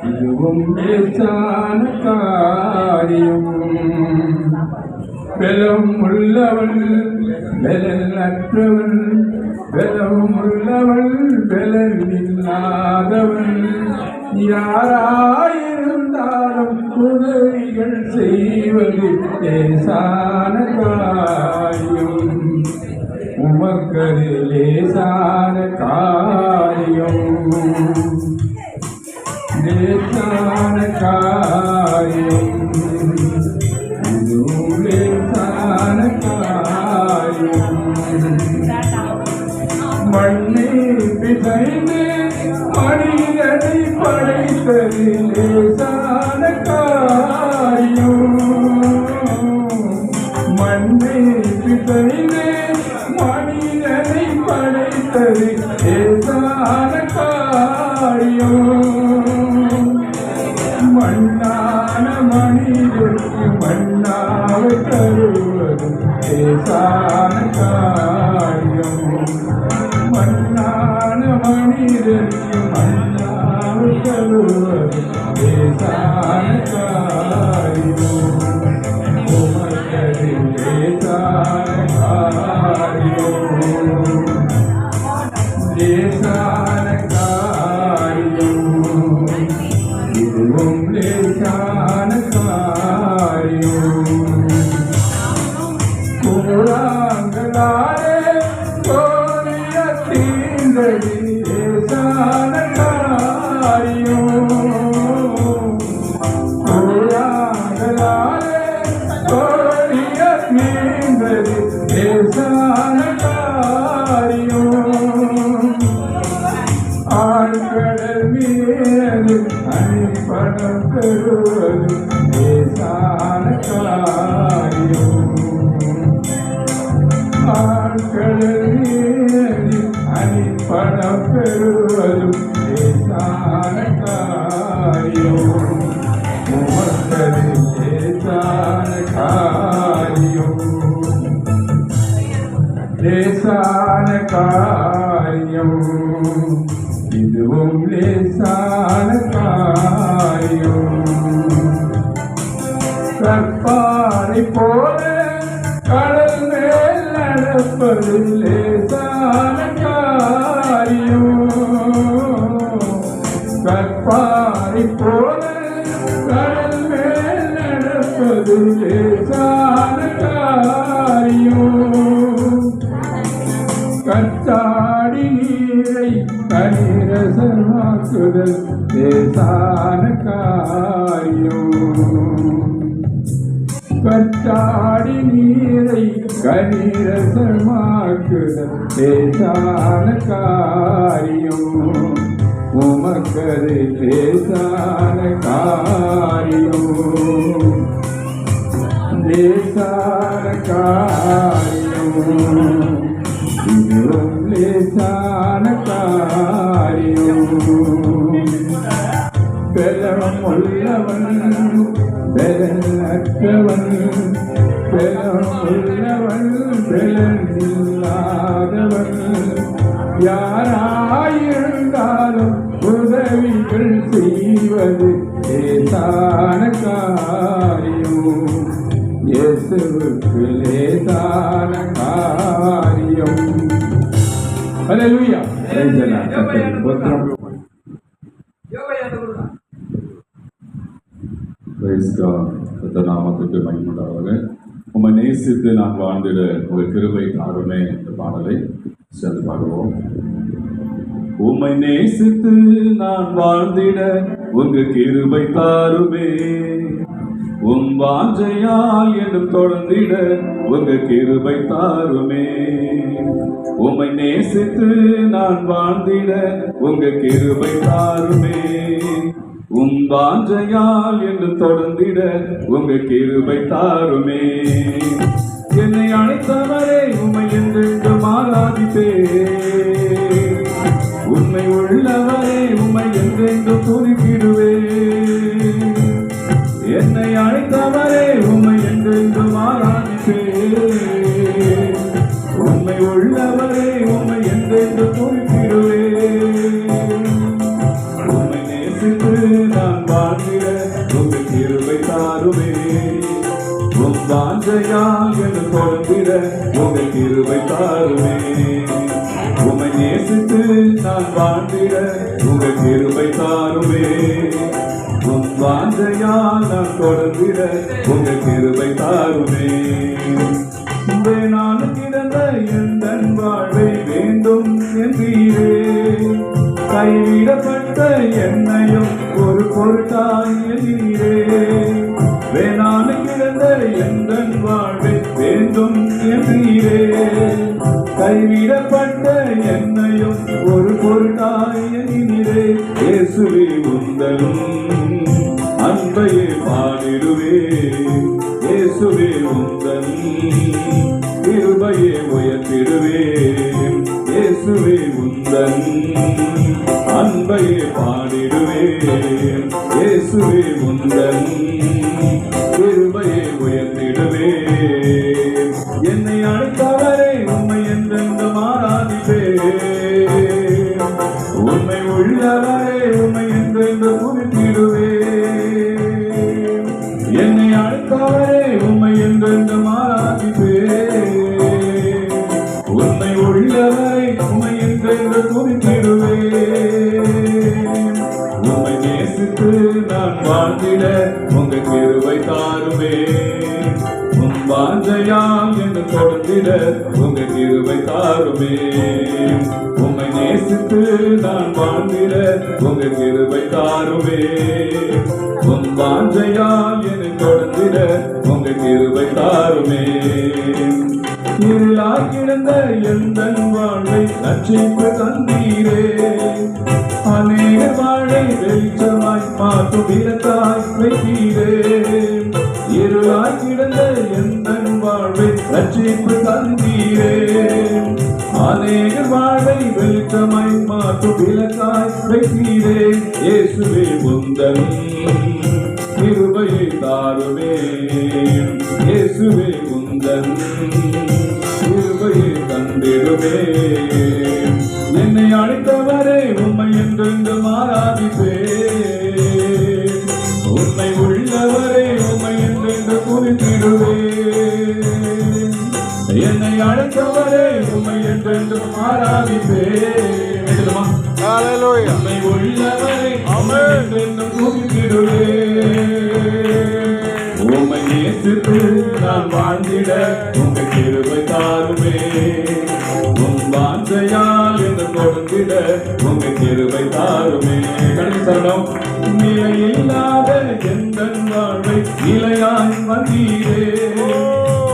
இதுவும் லேசான காரியம். பலம் உள்ளவள் பலன் அற்றவள், பலம் உள்ளவள் பலன் இல்லாதவள், யாராயிருந்தாலும் உதவிகள் செய்வது லேசான காரியம். உமக்கது லேசான காரியம், லேசான காரியம், இதுவும் லேசான காரியம். மண்ணை பிசைந்து மனிதனை படைத்தது லேசான காரியம். மண்ணை பிசைந்து மனிதனை படைத்தது லேசான காரியம். மண்ணான மனிதனுக்கு மண்ணாவை தருவது லேசான காரியம். மண்ணான மனிதனுக்கு மண்ணாவை தருவது லேசான காரியம். உமக்கது லேசான காரியம், லேசான காரியம், இதுவும் லேசான காரியம். கூழாங்கலாலே கோரிய தீண்டது லேசான காரியம். கூழாங்கலாலே கோரிய தீண்டது லேசான காரியம். ஆழ்கடல் மீது அணிபடம் பெறுவது லேசான காரியம். ஆழ்கடல் மீது அணிபடம் பெறுவது லேசான காரியம். உமக்கது லேசான காரியம், லேசான காரியம், இதுவும் லேசான காரியம். கற்பாரை போல கடல் மேல் நடப்பது லேசான காரியம். கற்பாரை போல கடல் மேல் நடப்பது லேசான காரியம். கச்சாடி நீரை கனிரசமாக்குதல் லேசான காரியம். கச்சாடி நீரை கனிரசமாக்குதல் லேசான காரியம். உமக்கது லேசான காரியம், லேசான காரியம், இதுவும் லேசான காரியம். பலம் உள்ளவன் பலன் அற்றவன், பலம் உள்ளவன் பலன் இல்லாதவன், யாராயிருந்தாலும் உதவிகள் செய்வது லேசான காரியம். இயேசுவுக்கு லேசான காரியம். ஹல்லேலூயா. நாமத்துக்கு மகிமையுண்டாவதாக. உம்மை நேசித்து நான் வாழ்ந்திட ஒரு கிருபை தாருமே என்ற பாடலை சேர்ந்து பாடுவோம். உம்மை நேசித்து நான் வாழ்ந்திட உங்க கிருபை தாருமே, உம் வாஞ்சையால் என்னும் தொடர்ந்திட உங்க கிருபை தாருமே. உம்மை நேசித்து நான் வாழ்ந்திட உங்க கிருபை தாருமே, உம் வாஞ்சையால் என்று தொடர்ந்திட உங்க கிருபை தாருமே. என்னை அழைத்தவரே உம்மை என்றென்றும் ஆராதிப்பே, உண்மை உள்ளவரே உம்மை என்றென்றும் துதித்திடுவே. என்னை அழைத்தவரே உம்மை என்றென்றும் ஆராதிப்பே, உண்மை உள்ளவரே உம்மை என்றென்றும் துதித்திடுவே. நான் வாழ்ந்திட உங்க கிருபை தாருமே. உம் வாஞ்சையால் என்று தொடர்ந்திட உங்க கிருபை தாருமே. உம்மை நேசித்து நான் வாழ்ந்திட உங்க கிருபை தாருமே. உம் வாஞ்சையால் நான் தொடர்ந்திட உங்க கிருபை தாருமே. நான் கிடந்த எந்த வாழ்வை வேண்டும் என்றீரே. கைவிடப்பட்ட என்னையும் ஒரு பொருட்டாய் எண்ணீரே. வேணான கிடந்த எந்த வாழ்வை வேண்டும் என்றீரே. கைவிடப்பட்ட என்னையும் ஒரு பொருட்டாய் எண்ணீரே. இயேசுவே உந்தலும் அன்பையே பாடிடுவே. இயேசுவே உந்தன் கிருபையை உயர்த்திடுவேன். இயேசுவே உந்தன் அன்பையை பாடிடுவேன். இயேசுவே உந்தன் கிருபையை உயர்த்திடுவேன். என்னை அழைத்தவரை உம்மை என்றென்றும் ஆராதிப்பேன். உண்மை உள்ளவரை உம்மை என்றென்று குறிப்பிடுவேன். என்னை அழைத்தவரை உம்மை என்றென்றும் ஆராதிப்பேன். உண்மை உள்ளவரை உம்மை என்றென்று குறிப்பிடுவேன். உம்மை நேசித்து நான் வாழ்ந்திட உங்க கிருபை தாருமே. உம் வாஞ்சையால் என்று தொடர்ந்திட உங்க கிருபை தாருமே. உம்மை நேசித்து நான் வாழ்ந்திட உங்க கிருபை தாருமே. உம் வாஞ்சையால் என்று தொடர்ந்திட உங்க கிருபை தாருமே. இருளாய் கிடந்த எந்த வாழ்வை ரட்சிப்பு தந்தீரே. அநேக வாழை வெளிச்சமாய் மாற்றும் விளக்காய் வைத்தீரே. இருளாய் கிடந்த எந்த வாழ்வை ரட்சிப்பு தந்தீரே. அநேக வாழை வெளிச்சமாய் மாற்றும் விளக்காய் வைத்தீரே. இயேசுவே உந்தன் கிருபையை தாருமே. இயேசுவே உந்தன் கிருபையை தந்திடுமே. என்னை அழைத்தவரே உம்மை என்றென்றும் ஆராதிப்பேன். உண்மை உள்ளவரே உம்மை என்றென்று குறிப்பிடுவேன். என்னை அழைத்தவரே உம்மை என்றென்றும் ஆராதிப்பேன். உண்மை உள்ளவரை உம்மை என்றென்றும் குறிப்பிடுவேன். உம்மை நேசித்து நான் வாழ்ந்திட உங்க கிருபை தாருமே. உம் வாஞ்சையால் என்று கொடுத்திட உங்க கிருபை தாருமே. கடைசனம் நிலையில்லாத எந்த வாழ்வை நிலையாய் வந்தீரே.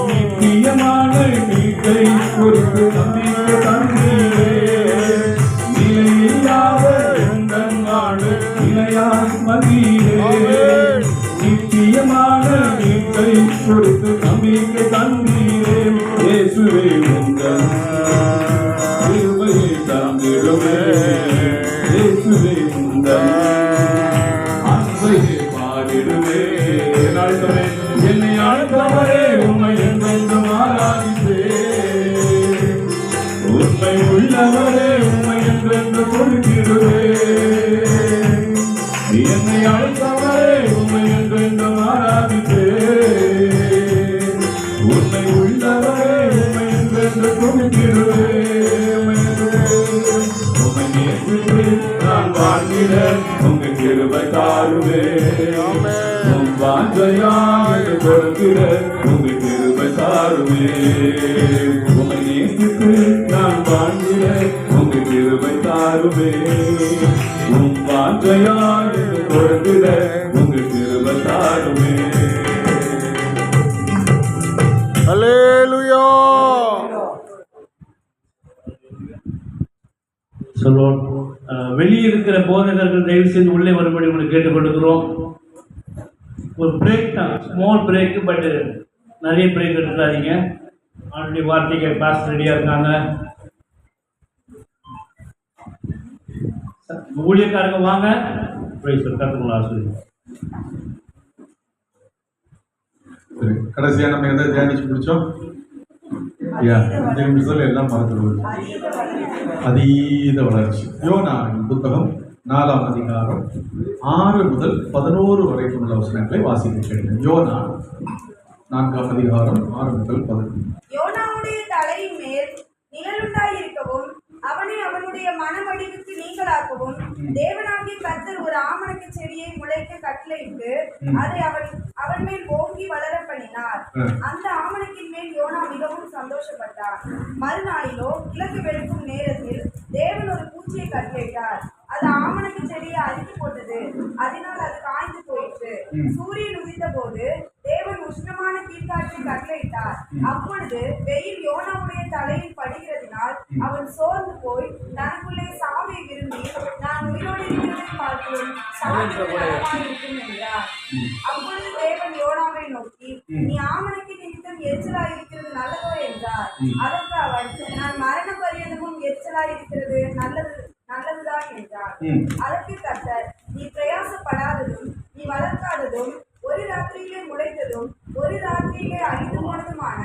நித்தியமான நீட்டை குறித்து நம்பிக்கை தந்தீரே. நிலையில்லாத எந்த வாழ்வை நிலையாய் வந்தீரே. நித்தியமான நீட்டை குறித்து நம்பிக்கை தந்தீரே. இயேசுவே உந்தன் கிருபையை தந்திடுமே. இயேசுவே உந்தன் அன்பையை பாடிடுமே. என்னை அழைத்தவரே உம்மை என்றென்றும் ஆராதிப்பேன். உண்மை உள்ளவரே உம்மை என்றென்று கொடுத்திடுவேன். என்னை அழைத்தவரே உம்மை என்றென்றும் ஆராதிப்பேன். உண்மை உள்ளவரே உம்மை என்றென்று கொடுத்திடுவேன். உம்மை நேசித்து நான் வாழ்ந்திட உங்க கிருபை தாருமே. உம் வாஞ்சையாக கொடுத்திட உங்க கிருபை தாருமே. உம்மை நேசித்து நான் வாழ்ந்திட உங்க கிருபை தாருமே. உம் வாஞ்சையாக கொடுத்திட உங்க கிருபை தாருமே. அல்லேலூயா. சொல்வோம். வெளியே இருக்கிற போதகர்கள் தயவு செய்து உள்ளே வரும்படி உங்களை கேட்டுக்கொள்கிறோம். ஒரு பிரேக் தான், ஸ்மால் பிரேக்கு, பட்டு நிறைய பிரேக் எடுத்துக்காதீங்க. ஆல்ரெடி வார்த்தைக்கு பாஸ் ரெடியாக இருக்காங்க. ஊழியக்காரங்க வாங்க. கற்றுக்கொள்ள ஆசிரியர். கடைசியாக நம்ம எதை தியானிச்சு முடிச்சோம்? 5 நிமிஷத்துல எல்லாம் மறந்துடுவது. அதீத வளர்ச்சி. யோனா புத்தகம் 4ஆம் அதிகாரம் 6 முதல் 11 வரைக்கும் உள்ள வசனங்களை வாசிக்க கேட்கிறேன். யோனா 4ஆம் அதிகாரம் 6 முதல் 11. யோனாவுடைய தலையின் மேல் நிழலுண்டாயிருக்கவும் அவனை அவனுடைய மனவடிவுக்கு நீங்களாக்கவும் தேவனாகிய கர்த்தர் ஒரு ஆமணக்கு செடியை முளைக்க கட்டளையிட்டு அதை அவன் மேல் ஓங்கி வளர பண்ணினார். அந்த ஆமணக்கின் மேல் யோனா மிகவும் சந்தோஷப்பட்டார். மறுநாளிலோ கிழக்கு வெளுக்கும் நேரத்தில் தேவன் ஒரு பூச்சியை கட்டளையிட்டார். அது ஆமணக்கு செடியை அழித்து போட்டது. அதனால் அது காய்ந்து போயிற்று. சூரியன் உதித்த போது தேவன் உஷ்ணமான தீர்க்காற்றை கட்டளையிட்டார். அப்பொழுது வெயில் யோனாவுடைய தலையில் படுகிறதினால் அவன் சோர்ந்து போய் தனக்குள்ளே சாவை விரும்பி நான் உயிரோடு இருக்கிறதை பார்க்கிறேன் இருக்கும் என்றார். அப்பொழுது தேவன் யோனாவை நோக்கி நீ ஆமணக்கு நிமித்தம் எரிச்சலாய் இருக்கிறது நல்லதோ என்றார். அதற்கு அவன் நான் மரண பரியந்தமும் எரிச்சலாய் இருக்கிறது நல்லதுதான் என்றார். அதற்கு கர்த்தர் நீ பிரயாசப்படாததும் நீ வளர்க்காததும் ஒரு ராத்திரியிலே முளைத்ததும் ஒரு ராத்திரியிலே அழிந்து போனதுமான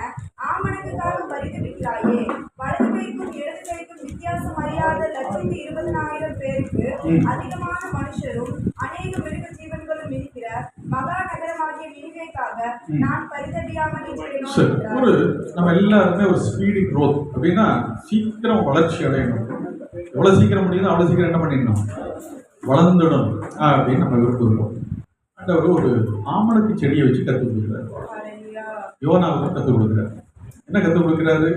ஆமணக்குக்காக பரிதவிக்கிறாயே. வலது கைக்கும் இடது கைக்கும் வித்தியாசம் அறியாத 120,000 பேருக்கு அதிகமான மனுஷரும் அநேக மிருக ஜீவன்களும் இருக்கிற மகா நகரமாகிய நினிவேக்காக நான் பரிதவியாமல் இருக்கிறேன். ஒரு நம்ம எல்லாருமே ஒரு ஸ்பீடி க்ரோத் அப்படின்னா சீக்கிரம் வளர்ச்சி அடையணும். எவ்வளவு சீக்கிரம் முடியுதோ அவ்வளவு சீக்கிரம் என்ன பண்ணிடணும், வளர்ந்துடும் அப்படின்னு நம்ம விரும்புகிறோம். ஆண்டவர் ஒரு ஆமணக்கு செடியை வச்சு கற்றுக் கொடுக்குறாரு. யோனாவுக்கு கற்றுக் கொடுக்குறாரு. என்ன கற்றுக் கொடுக்குறாரு?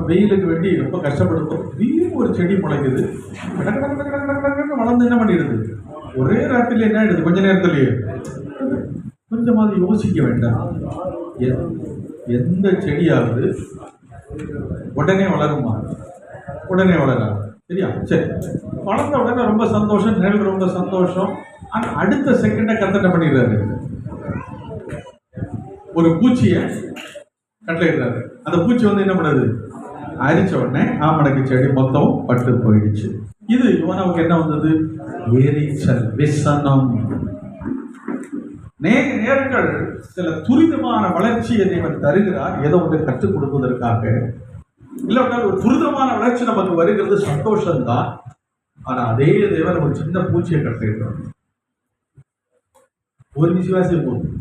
வெயிலுக்கு வேண்டி ரொம்ப கஷ்டப்படுத்தும். திடீர்னு ஒரு செடி முளைக்குது, வளர்ந்து என்ன பண்ணிடுது, ஒரே ராத்திரில என்ன ஆயிடுது, கொஞ்ச நேரத்திலேயே. கொஞ்சமாவது யோசிக்க வேண்டாம். எந்த செடியாவது உடனே வளருமா? உடனே வளராது. சரியா? சரி, வளர்ந்த உடனே ரொம்ப சந்தோஷம், நிழல் ரொம்ப சந்தோஷம். ஆனால் அடுத்த செகண்டை கத்தனை பண்ணிடுறாரு, ஒரு பூச்சியை கட்டளையிடுறாரு. அந்த பூச்சி வந்து என்ன பண்ணுது, அரிச்ச உடனே ஆமணக்கு செடி மொத்தம் பட்டு போயிடுச்சு. இது யோனாவுக்கு என்ன வந்தது? எரிச்சல், விசனம். நேரங்கள் சில துரிதமான வளர்ச்சியை தேவன் தருகிறார், ஏதோ ஒன்று கற்றுக் கொடுப்பதற்காக. இல்லாவிட்டால் ஒரு துரிதமான வளர்ச்சி நமக்கு வருகிறது, சந்தோஷம்தான். ஆனா அதே தேவன் ஒரு சின்ன பூச்சியை கட்டிருக்கிறார். ஒரு விசுவாசி போதும்,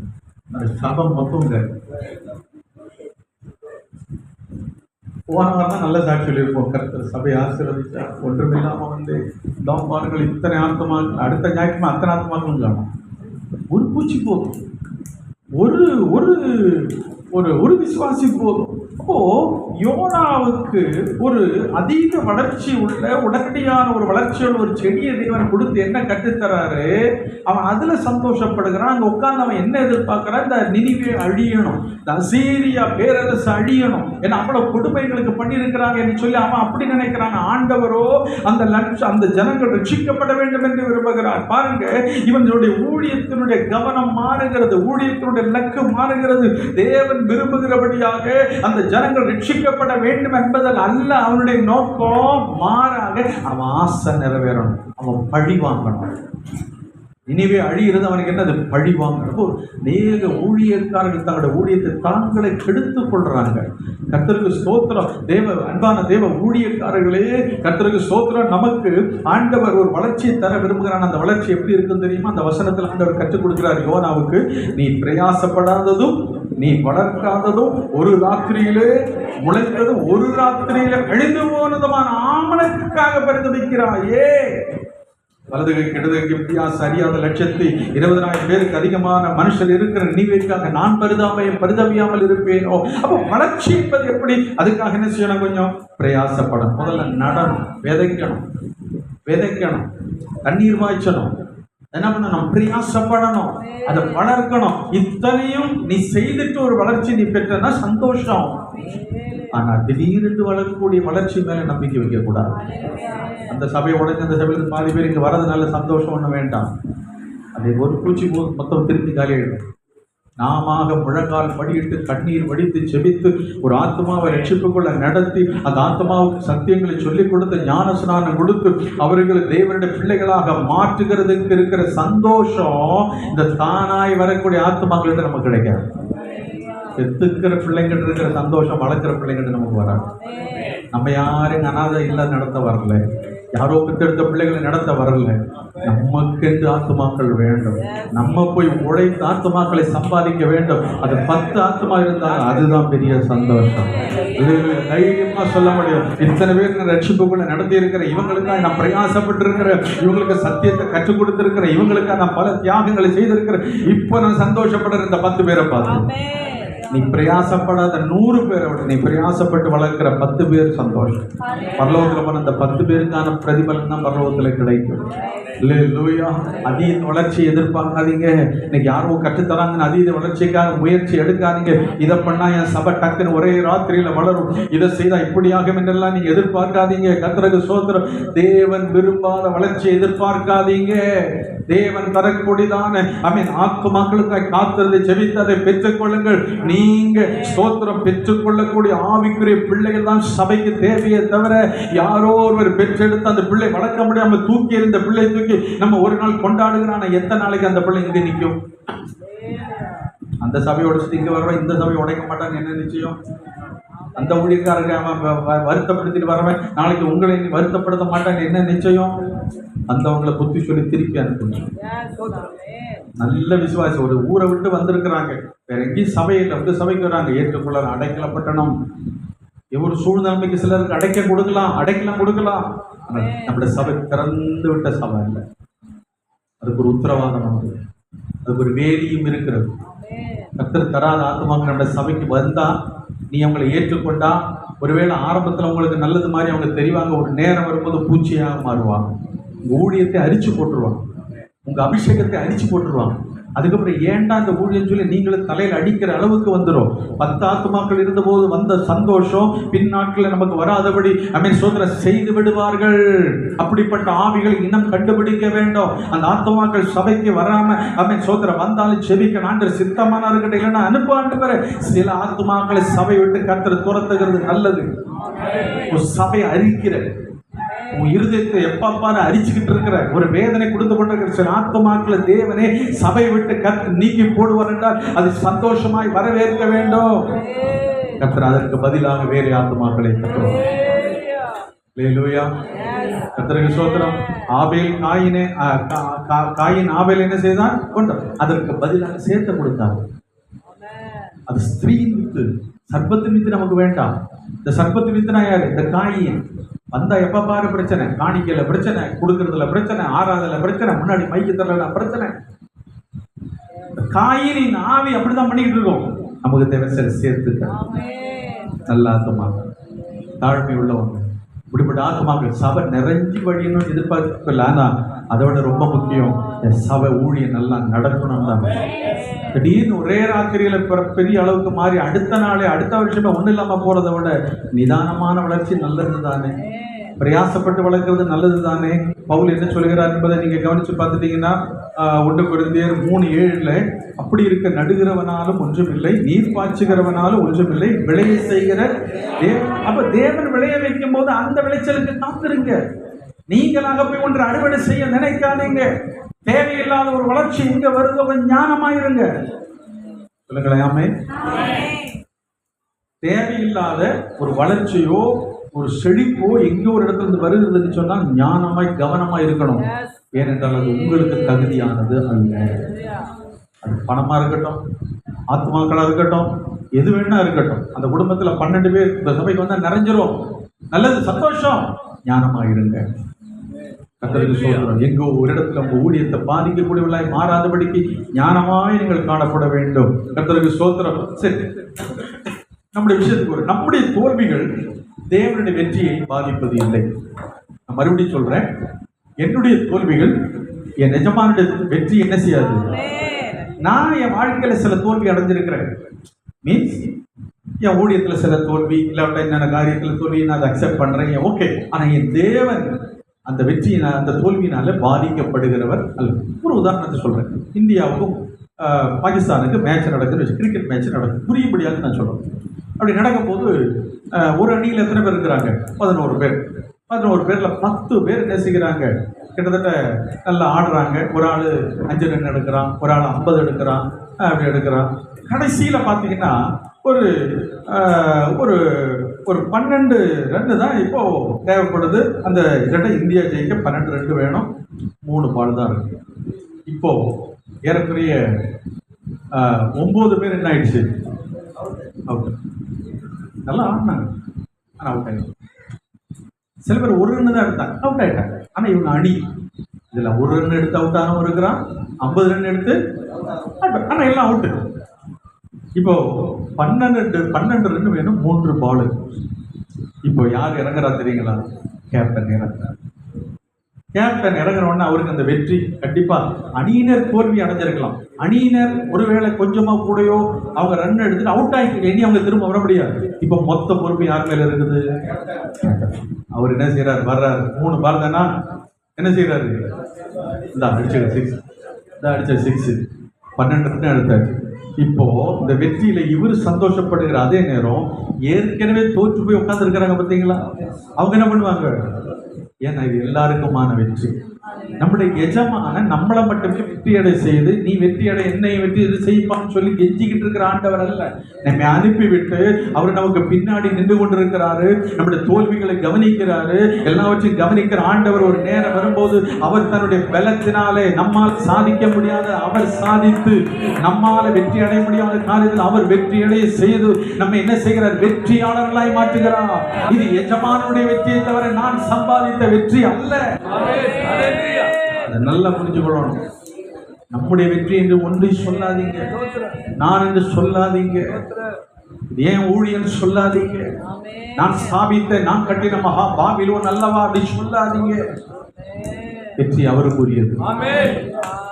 அந்த சபம் மொத்தம் போன வாரம் தான் நல்ல சாட்சி சொல்லியிருப்போம். கர்த்தர் சபை ஆசீர்வதிச்சா ஒன்றுமில்லாம வந்து பாருங்கள் இத்தனை ஆத்மாக்கள், அடுத்த ஞாயிற்றுமா அத்தனை ஆத்மாக்களும் காணும். ஒரு பூச்சி போதும், ஒரு ஒரு ஒரு ஒரு விசுவாசி போதும். அப்போ யோனாவுக்கு ஒரு அதிக வளர்ச்சி உள்ள, உடனடியான ஒரு வளர்ச்சியோட ஒரு செடியை தேவன் கொடுத்து என்ன கற்றுத்தராரு, அவன் அதுல சந்தோஷப்படுகிறான். அங்க உட்கார்ந்து அவன் என்ன எதிர்பார்க்கிறான்? இந்த நினிவே அழியணும், இந்த அசீரியா பேரரசு அழியணும், ஏன்னா அவ்வளவு கொடுமைகளுக்கு பண்ணியிருக்கிறாங்க என்று சொல்லி அவன் அப்படி நினைக்கிறான். ஆண்டவரோ அந்த ஜனங்கள் ரட்சிக்கப்பட வேண்டும் என்று விரும்புகிறார். பாருங்க, இவனுடைய ஊழியத்தினுடைய கவனம் மாறுகிறது, ஊழியத்தினுடைய லக்கு மாறுகிறது. தேவன் விரும்புகிறபடியாக அந்த ஜனங்கள் ரட்சிக்கப்பட வேண்டும் என்பதில் அல்ல அவனுடைய நோக்கம். மாறாக அவன் ஆசை நிறைவேறணும், அவன் பழி வாங்கணும். இனிவே அழியிறது அவனுக்கு என்னது? பழி வாங்கணும். அநேக ஊழியக்காரர்கள் தங்களுடைய ஊழியத்தை தாங்களை கெடுத்துக் கொள்றாங்க. கர்த்தருக்கு ஸ்தோத்திரம். அன்பான தேவ ஊழியக்காரர்களே, கர்த்தருக்கு ஸ்தோத்திரம். நமக்கு ஆண்டவர் ஒரு வளர்ச்சியை தர விரும்புகிறான். அந்த வளர்ச்சி எப்படி இருக்குன்னு தெரியுமா? அந்த வசனத்தில் ஆண்டவர் கற்றுக் கொடுக்கிறார் யோனாவுக்கு. நீ பிரயாசப்படாததும் நீ வளர்க்காததும் ஒரு ராத்திரியிலே முளைத்ததும் ஒரு ராத்திரியிலே அழிந்து போனதுமான ஆமணக்குக்காக பரிதபிக்கிறாயே. வலது கை இடது கை வித்தியாசம் அறியாத 120,000 பேருக்கு அதிகமான மனுஷர் இருக்கிற நினைவுக்காக நான் பரிதவியாமல் இருப்பேனோ. அப்போ வளர்ச்சி என்பது எப்படி? அதுக்காக என்ன செய்யணும்? கொஞ்சம் பிரயாசப்படணும். முதல்ல நடணும், விதைக்கணும், தண்ணீர் பாய்ச்சணும், என்ன பண்ணணும்? பிரயாசப்படணும், அதை வளர்க்கணும். இத்தனையும் நீ செய்துட்டு ஒரு வளர்ச்சி நீ பெற்றனா சந்தோஷம். ஆனா திடீரென்று வளரக்கூடிய வளர்ச்சி மேல நம்பிக்கை வைக்க கூடாது. அந்த சபையை உடனே அந்த சபையில் பாதி பேர் இங்க வரதுனால சந்தோஷம் ஒண்ணு வேண்டாம். அதே ஒரு பூச்சி மொத்தம் திருப்பி காலியாயிடும். நாம முழங்கால் படியிட்டு கண்ணீர் வடித்து செபித்து ஒரு ஆத்மாவை ரட்சிப்புக்குள்ள நடத்தி அந்த ஆத்மாவுக்கு சத்தியங்களை சொல்லிக் கொடுத்து ஞான ஸ்நானம் கொடுத்து அவர்களை தேவனுடைய பிள்ளைகளாக மாற்றுகிறதுக்கு இருக்கிற சந்தோஷம் இந்த தானாய் வரக்கூடிய ஆத்மாக்கள்கிட்ட நமக்கு கிடைக்காது. செத்துக்கிற பிள்ளைங்கிட்ட இருக்கிற சந்தோஷம் வளர்க்கிற பிள்ளைங்கிட்ட நமக்கு வராது. நம்ம யாரும் அனாதை இல்லாத நடத்த வரல. யாரோ பெற்றெடுத்த பிள்ளைகளை நடத்த வரல, நமக்கென்று ஆத்துமாக்கள் வேண்டும். நம்ம போய் உழைத்து ஆத்துமாக்களை சம்பாதிக்க வேண்டும். அது 10 ஆத்துமா இருந்தாலும் அதுதான் பெரிய சந்தோஷம். தைரியமா சொல்ல முடியும், இத்தனை பேர் ரட்சிப்புக்குள்ள நடத்தி இருக்கிற, இவங்களுக்காக நான் பிரயாசப்பட்டு இருக்கிற, இவங்களுக்கு சத்தியத்தை கற்றுக் கொடுத்திருக்கிற, இவங்களுக்காக நான் பல தியாகங்களை செய்திருக்கிறேன். இப்ப நான் சந்தோஷப்படுற இந்த 10 பேரை பார்த்து, நீ பிரயாசப்படாத 100 பேரை விட நீ பிரயாசப்பட்டு வளர்க்கிற 10 பேர் சந்தோஷம். பரலோகத்தில் போன அந்த 10 பேருக்கான பிரதிபலன் தான் பரலோகத்தில் கிடைக்கும். அல்லேலூயா. அதீத வளர்ச்சி எதிர்பார்க்காதீங்க. இன்னைக்கு யாரோ கற்றுத்தராங்கன்னு அதீத வளர்ச்சிக்காக முயற்சி எடுக்காதீங்க. இதை பண்ணா என் சபை டக்குன்னு ஒரே ராத்திரியில வளரும், இதை செய்தா இப்படியாகும் என்றெல்லாம் நீங்க எதிர்பார்க்காதீங்க. கர்த்தருக்கு ஸ்தோத்திரம். தேவன் விரும்பாத வளர்ச்சியை எதிர்பார்க்காதீங்க. தேவன் தரக்கூடியதான ஆத்துமாக்களுக்காக காத்திருந்து ஜெபித்ததை பெற்றுக்கொள்ளுங்கள். நீங்க ஸ்தோத்திரம் பெற்றுக்கொள்ளக்கூடிய ஆவிக்குரிய பிள்ளைகள் தான் சபைக்கு தேவையே தவிர, யாரோ ஒருவர் பெற்றெடுத்து அந்த பிள்ளை வளர்க்க முடியாம தூக்கி இருந்த பிள்ளை தூக்கி நம்ம ஒரு நாள் கொண்டாடுகிறான, எத்தனை நாளைக்கு அந்த பிள்ளை இங்க நிற்கும்? அந்த சபையோட இங்க வரவன் இந்த சபையை உடைக்க மாட்டான்னு என்ன நிச்சயம்? அந்த ஊழியக்காரங்க அவன் வருத்தப்படுத்திட்டு வரவன் நாளைக்கு உங்களை வருத்தப்படுத்த மாட்டான்னு என்ன நிச்சயம்? அந்தவங்களை புத்தி சொல்லி திருப்பி அனுப்பணும். நல்ல விசுவாசி ஒரு ஊரை விட்டு வந்திருக்கிறாங்க, வேற எங்கேயும் சபையில் வந்து சபைக்கு வராங்க, ஏற்றுக்கொள்ள அடைக்கலப்பட்டணும். எவ்வளவு சூழ்நிலைமைக்கு சிலருக்கு அடைக்கலாம் கொடுக்கலாம். நம்முடைய சபை திறந்து விட்ட சபை இல்லை. அதுக்கு ஒரு உத்தரவாதம் உண்டு, அதுக்கு ஒரு வேலியும் இருக்கிறது. கர்த்தர் தராத ஆத்துமாக்கள் நம்முடைய சபைக்கு வந்தா, நீ அவங்களை ஏற்றுக்கொண்டா, ஒருவேளை ஆரம்பத்தில் உங்களுக்கு நல்லது மாதிரி அவங்க தெரிவாங்க, ஒரு நேரம் வரும்போது பூச்சியாக மாறுவாங்க. உங்க ஊழியத்தை அரிச்சு போட்டுருவாங்க, உங்க அபிஷேகத்தை அரிச்சு போட்டுருவாங்க. அதுக்கப்புறம் ஏன்டா இந்த ஊழியம் சொல்லி நீங்களும் தலையில் அடிக்கிற அளவுக்கு வந்துடும். 10 ஆத்துமாக்கள் இருந்தபோது வந்த சந்தோஷம் பின்னாட்களில் நமக்கு வராதபடி சோதனை செய்து விடுவார்கள். அப்படிப்பட்ட ஆவிகளை இன்னும் கண்டுபிடிக்க வேண்டும். அந்த ஆத்துமாக்கள் சபைக்கு வராம சோதனை வந்தாலும் செபிக்க ஆண்டவர் சித்தமான இருக்கட்டும், இல்லைன்னா அனுப்பாண்டு. சில ஆத்துமாக்களை சபை விட்டு கர்த்தர் துரத்துகிறது நல்லது. ஒரு சபை அரிக்கிற உன் இருதயத்தை எப்பப்பாரு அரிச்சுக்கிட்டு இருக்கிற, ஒரு வேதனை கொடுத்து கொண்டிருக்கிற சில ஆத்துமாக்களை தேவனே சபை விட்டு கர்த்தர் நீக்கி போடுவார் என்றால் அது சந்தோஷமாய் வரவேற்க வேண்டும். கர்த்தர் அதற்கு பதிலாக வேறு ஆத்துமாக்களை தருவார். அல்லேலூயா. கர்த்தருக்கு ஸ்தோத்திரம். காயின் ஆபேல் என்ன செய்தான்? கொண்டார். அதற்கு பதிலாக சேர்த்து கொடுத்தார். அது ஸ்திரீயின் வித்து, சர்ப்பத்தின் வித்து நமக்கு வேண்டாம். இந்த சர்ப்பத்தின் வித்துனா யாரு? இந்த காயின். வந்தா எப்ப பாரு பிரச்சனை, காணிக்கையில பிரச்சனை, கொடுக்கறதுல பிரச்சனை, ஆறாதல பிரச்சனை, முன்னாடி மைக்கு தரல பிரச்சனை. காயினின் ஆவி அப்படிதான் பண்ணிக்கிட்டு இருக்கோம். நமக்கு தேவை சேர்த்து நல்ல ஆத்துமாக்கள், தாழ்மை உள்ளவங்க, இப்படிப்பட்ட ஆத்துமாக்கள் சபை நிறைஞ்சி வழியணும் எதிர்பார்க்கல. ஆனா அதோட ரொம்ப முக்கியம், சபை ஊழியம் நல்லா நடக்கணும் தான். திடீர்னு ஒரே ராத்திரியில பெரிய அளவுக்கு மாறி அடுத்த நாளே அடுத்த வருஷமே ஒன்றும் இல்லாம போறதை விட நிதானமான வளர்ச்சி நல்லது தானே. பிரயாசப்பட்டு வளர்க்கறது நல்லது தானே. பவுல் என்ன சொல்கிறார் என்பதை நீங்க கவனிச்சு பார்த்துட்டீங்கன்னா 1 கொரிந்தியர் 3:7 அப்படி இருக்க நடுகிறவனாலும் ஒன்றுமில்லை, நீர் பாய்ச்சுகிறவனாலும் ஒன்றுமில்லை, விளைய செய்கிற அப்ப தேவன் விளைய வைக்கும் போது அந்த விளைச்சலுக்கு காத்திருங்க. நீங்களாக போய் ஒன்று அறுவடை செய்ய நினைக்காதீங்க. தேவையில்லாத ஒரு வளர்ச்சி இங்க வருது, ஞானமாயிருங்க. சொல்லுங்களேன். ஆமென். தேவையில்லாத ஒரு வளர்ச்சியோ ஒரு செழிப்போ எங்கேயோ ஒரு இடத்துல இருந்து வருகிறதுன்னு சொன்னா ஞானமாய் கவனமா இருக்கணும். ஏனென்றால் அது உங்களுக்கு தகுதியானது அல்ல. அது பணமா இருக்கட்டும், ஆத்மாக்களா இருக்கட்டும், எது வேணா இருக்கட்டும். அந்த குடும்பத்துல 12 பேர் இந்த சபைக்கு வந்தா நிறைஞ்சிரும், நல்லது, சந்தோஷம். ஞானமாயிருங்க. கர்த்தருக்கு ஸ்தோத்திரம். எங்கோ ஒரு இடத்துல உங்க ஊழியத்தை பாதிக்கக்கூடியவர்களாய் மாறாதபடிக்கு ஞானமாய் நீங்கள் காணப்பட வேண்டும். கர்த்தருக்கு ஸ்தோத்திரம். சரி, நம்முடைய விஷயத்துக்கு நம்முடைய தோல்விகள் தேவனுடைய வெற்றியை பாதிப்பது இல்லை. நான் மறுபடியும் சொல்றேன், என்னுடைய தோல்விகள் என் எஜமானுடைய வெற்றி என்ன செய்யாது. நான் என் வாழ்க்கையில சில தோல்வி அடைஞ்சிருக்கிறேன். மீன்ஸ் என் ஊழியத்துல சில தோல்வி, இல்லாவிட்ட என்னென்ன காரியத்துல தோல்வி நான் அதை அக்செப்ட் பண்றேன், ஓகே. ஆனா என் தேவன் அந்த வெற்றியினால் அந்த தோல்வியினால பாதிக்கப்படுகிறவர் அல்ல. ஒரு உதாரணத்தை சொல்றேன். இந்தியாவுக்கும் பாகிஸ்தானுக்கு மேட்ச் நடக்குது, கிரிக்கெட் மேட்ச் நடக்குது. புரியும்படியாக நான் சொல்றேன். அப்படி நடக்கும் போது ஒரு அணியில் எத்தனை பேர் இருக்கிறாங்க? 11 பேர். 11 பேர்ல 10 பேர் நேசிக்கிறாங்க. கிட்டத்தட்ட நல்லா ஆடுறாங்க. ஒரு ஆள் 5 ரன் எடுக்கிறான், ஒரு ஆள் 50 எடுக்கிறான், அப்படி எடுக்கிறான். கடைசியில பாத்தீங்கன்னா ஒரு ஒரு ஒரு 12 ரன்னு தான் இப்போ தேவைப்படுது. அந்த இல்லாட்ட இந்தியா ஜெயிக்க 12 ரன் வேணும். 3 பால் தான் இருக்கு. இப்போ ஏறக்குறைய 9 பேர் என்ன ஆயிடுச்சு, அவுட். நல்லா ஆடினாங்க, ஆனால் அவுட் ஆகிடும். சில பேர் 1 ரன் தான் எடுத்தாங்க, அவுட் ஆகிட்டாங்க. ஆனால் இவங்க அணி இதில் 1 ரன் எடுத்து அவுட் ஆனவங்க இருக்கிறான், 50 ரன் எடுத்து, ஆனால் எல்லாம் அவுட்டு. இப்போ 12 ரன் வேணும், 3 பால். இப்போ யார் இறங்குறா தெரியுங்களா? கேப்டன் இறங்குறார். கேப்டன் இறங்குறோன்னா அவருக்கு அந்த வெற்றி கண்டிப்பா. அணியினர் தோல்வி அடைஞ்சிருக்கலாம், அணியினர் ஒருவேளை கொஞ்சமா கூடயோ அவங்க ரன் எடுத்துட்டு அவுட் ஆகிட்டு இனி அவங்க திரும்ப வர முடியாது. இப்போ மொத்த பொறுப்பு யார் மேல இருக்குது? அவர் என்ன செய்யறாரு? வர்றாரு, 3 பால் தானா, என்ன செய்யறாரு? இந்த அடிச்ச 6, இந்த அடிச்ச 6, 12 ரன் எடுத்தாச்சு. இப்போ இந்த வெற்றியில இவர் சந்தோஷப்படுகிற அதே நேரம் ஏற்கனவே தோற்று போய் உட்கார்ந்து இருக்கிறாங்க பார்த்தீங்களா, அவங்க என்ன பண்ணுவாங்க? ஏன்னா இது எல்லாருக்குமான வெற்றி. நம்முடைய எஜமான நம்மளை மட்டுமே வெற்றி அடை செய்து, நீ வெற்றி அடை என்னை வெற்றி இது செய்ப்பான்னு சொல்லி கெஞ்சிக்கிட்டு இருக்கிற ஆண்டவர் அல்ல. நம்மை அனுப்பிவிட்டு அவர் நமக்கு பின்னாடி நின்று கொண்டிருக்கிறாரு, நம்முடைய தோல்விகளை கவனிக்கிறாரு, எல்லாவற்றையும் கவனிக்கிற ஆண்டவர். ஒரு நேரம் வரும்போது அவர் தன்னுடைய பலத்தினாலே நம்மால் சாதிக்க முடியாத அவர் சாதித்து, நம்மால வெற்றி அடைய முடியாத காரியத்தில் அவர் வெற்றி அடைய செய்து நம்ம என்ன செய்கிறார்? வெற்றியாளர்களாய் மாற்றுகிறார். இது எஜமானுடைய வெற்றியை தவிர நான் சம்பாதித்த வெற்றி அல்ல. நல்லா புரிஞ்சுக்கணும். நம்முடைய வெற்றி என்று ஒன்று சொல்லாதீங்க, நான் என்று சொல்லாதீங்க, ஏன் ஊழியன் சொல்லாதீங்க, நான் ஸ்தாபித்த நான் கட்டின மகா பாபிலோன் அல்லவா அப்படி சொல்லாதீங்க. வெற்றி அவருக்குரியது.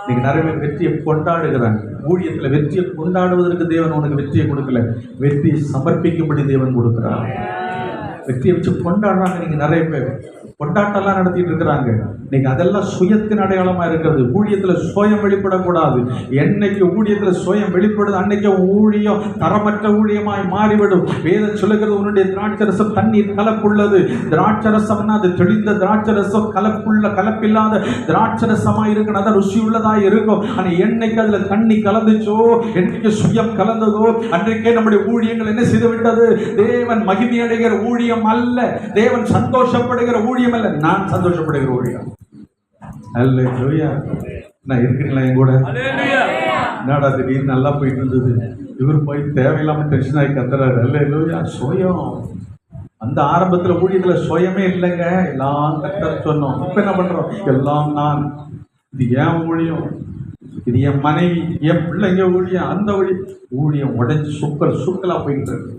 இன்னைக்கு நிறைய பேர் வெற்றியை கொண்டாடுகிறாங்க. ஊழியத்தில் வெற்றியை கொண்டாடுவதற்கு தேவன் உனக்கு வெற்றியை கொடுக்கல, வெற்றியை சமர்ப்பிக்கும்படி தேவன் கொடுக்கிறார். வெற்றியை வச்சு கொண்டாடுறாங்க. நீங்க நிறைய பேர் கொண்டாட்டெல்லாம் நடத்திட்டு இருக்கிறாங்க. இன்னைக்கு அதெல்லாம் சுயத்தின் அடையாளமா இருக்கிறது. ஊழியத்துல சுயம் வெளிப்படக்கூடாது. என்னைக்கு ஊழியத்துல சுயம் வெளிப்படுது அன்னைக்கு ஊழியம் தரமற்ற ஊழியமாய் மாறிவிடும். வேதம் சொல்லுகிறது, உன்னுடைய திராட்சரசம் தண்ணீர் கலப்புள்ளது. திராட்சரசம்னா அது தெளிந்த திராட்சரசம், கலப்பில்லாத திராட்சரசமா இருக்கணும், அதான் ருசி உள்ளதா இருக்கும். ஆனா என்னைக்கு அதுல தண்ணி கலந்துச்சோ, என்னைக்கு சுயம் கலந்ததோ, அன்றைக்கே நம்முடைய ஊழியங்கள் என்ன செய்து விட்டது? தேவன் மகிமை அடைகிற ஊழியம் அல்ல, தேவன் சந்தோஷப்படுகிற ஊழியம் அல்ல, நான் சந்தோஷப்படுகிற ஊழியம். அல்லேலூயா. நான் இருக்கிறீங்களா என் கூட? என்னடா திடீர்னு நல்லா போயிட்டு இருந்தது, இவர் போய் தேவையில்லாம டென்ஷன் ஆகி கத்துறாரு. அல்லேலூயா. சுயம் அந்த ஆரம்பத்துல ஊழியத்துல சுயமே இல்லைங்க, எல்லாம் கத்தர் சொன்னோம். இப்ப என்ன பண்றோம்? எல்லாம் நான், இது ஏன் ஊழியம், இது என் மனைவி, என் பிள்ளைங்க ஊழியம், அந்த ஊழியம் உடைஞ்சு சுக்கலா போயிட்டு இருக்கு.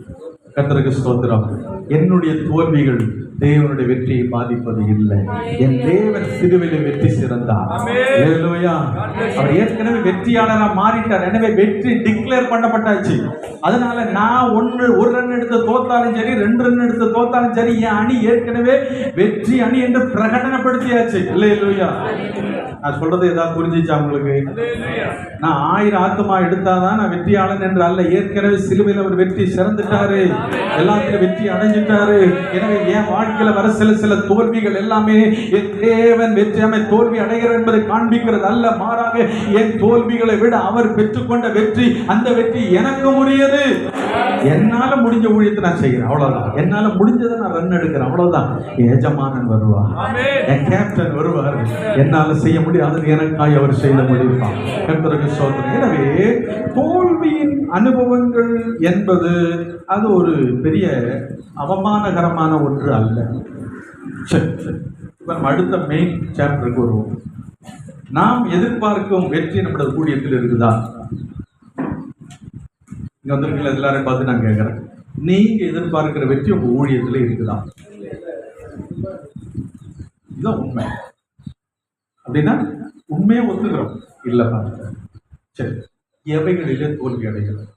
கர்த்தருக்கு ஸ்தோத்திரம். என்னுடைய தோல்விகள் தேவனுடைய வெற்றியை பாதிப்பது இல்லை. என் தேவன் சிலுவையிலே வெற்றி சிறந்தார். அல்லேலூயா. அவர் ஏற்கனவே வெற்றியாளரா மாறிட்டார். எனவே வெற்றி டிக்ளேர் பண்ணப்பட்டாச்சு. அதனால நான் 1 ரன் எடுத்து தோத்தாலும் சரி, 2 ரன் எடுத்து தோத்தாலும் சரி, என் அணி ஏற்கனவே வெற்றி அணி என்று பிரகடனப்படுத்தியாச்சு. அல்லேலூயா. நான் சொல்றது ஏதாவது புரிஞ்சிச்சா உங்களுக்கு? நான் 1000 ஆத்துமா எடுத்தாதான் நான் வெற்றியாளன் என்று அல்ல. ஏற்கனவே சிலுவையில் அவர் வெற்றி சிறந்துட்டாரு, எல்லாத்திலும் வெற்றி அடைஞ்சிட்டாரு. எனவே என் வாழ்க்கையில வர சில தோல்விகள் எல்லாமே என் தேவன் வெற்றியாமை தோல்வி அடைகிறார் என்பதை காண்பிக்கிறது அல்ல, மாறாக என் தோல்விகளை விட அவர் பெற்றுக்கொண்ட வெற்றி, அந்த வெற்றி எனக்கு உரியது. என்னால முடிஞ்ச ஊழியத்தை நான் செய்கிறேன், அவ்வளவுதான். என்னால முடிஞ்சதை நான் ரன் எடுக்கிறேன், அவ்வளவுதான். எஜமானன் வருவார், என் கேப்டன் வருவார். என்னால செய்ய முடியாதது எனக்காய் அவர் செய்த முடிப்பார். கர்த்தருக்கு ஸ்தோத்திரம். எனவே தோல்வியின் அனுபவங்கள் என்பது அது ஒரு பெரிய அவமானகரமான ஒன்று அல்ல. சரி, இப்ப நம்ம அடுத்த மெயின் சாப்டருக்கு வருவோம். நாம் எதிர்பார்க்கும் வெற்றி நம்முடைய ஊழியத்தில் இருக்குதா? இங்க வந்திருக்கீங்களா எல்லாரையும் பார்த்து நான் கேட்கிறேன், நீங்க எதிர்பார்க்கிற வெற்றி உங்க ஊழியத்தில் இருக்குதா? இதுதான் உண்மை. அப்படின்னா உண்மையை ஒத்துக்கிறோம் இல்ல பாருங்க. சரி, எவைகளிலே தோல்வி அடைகிறோம்?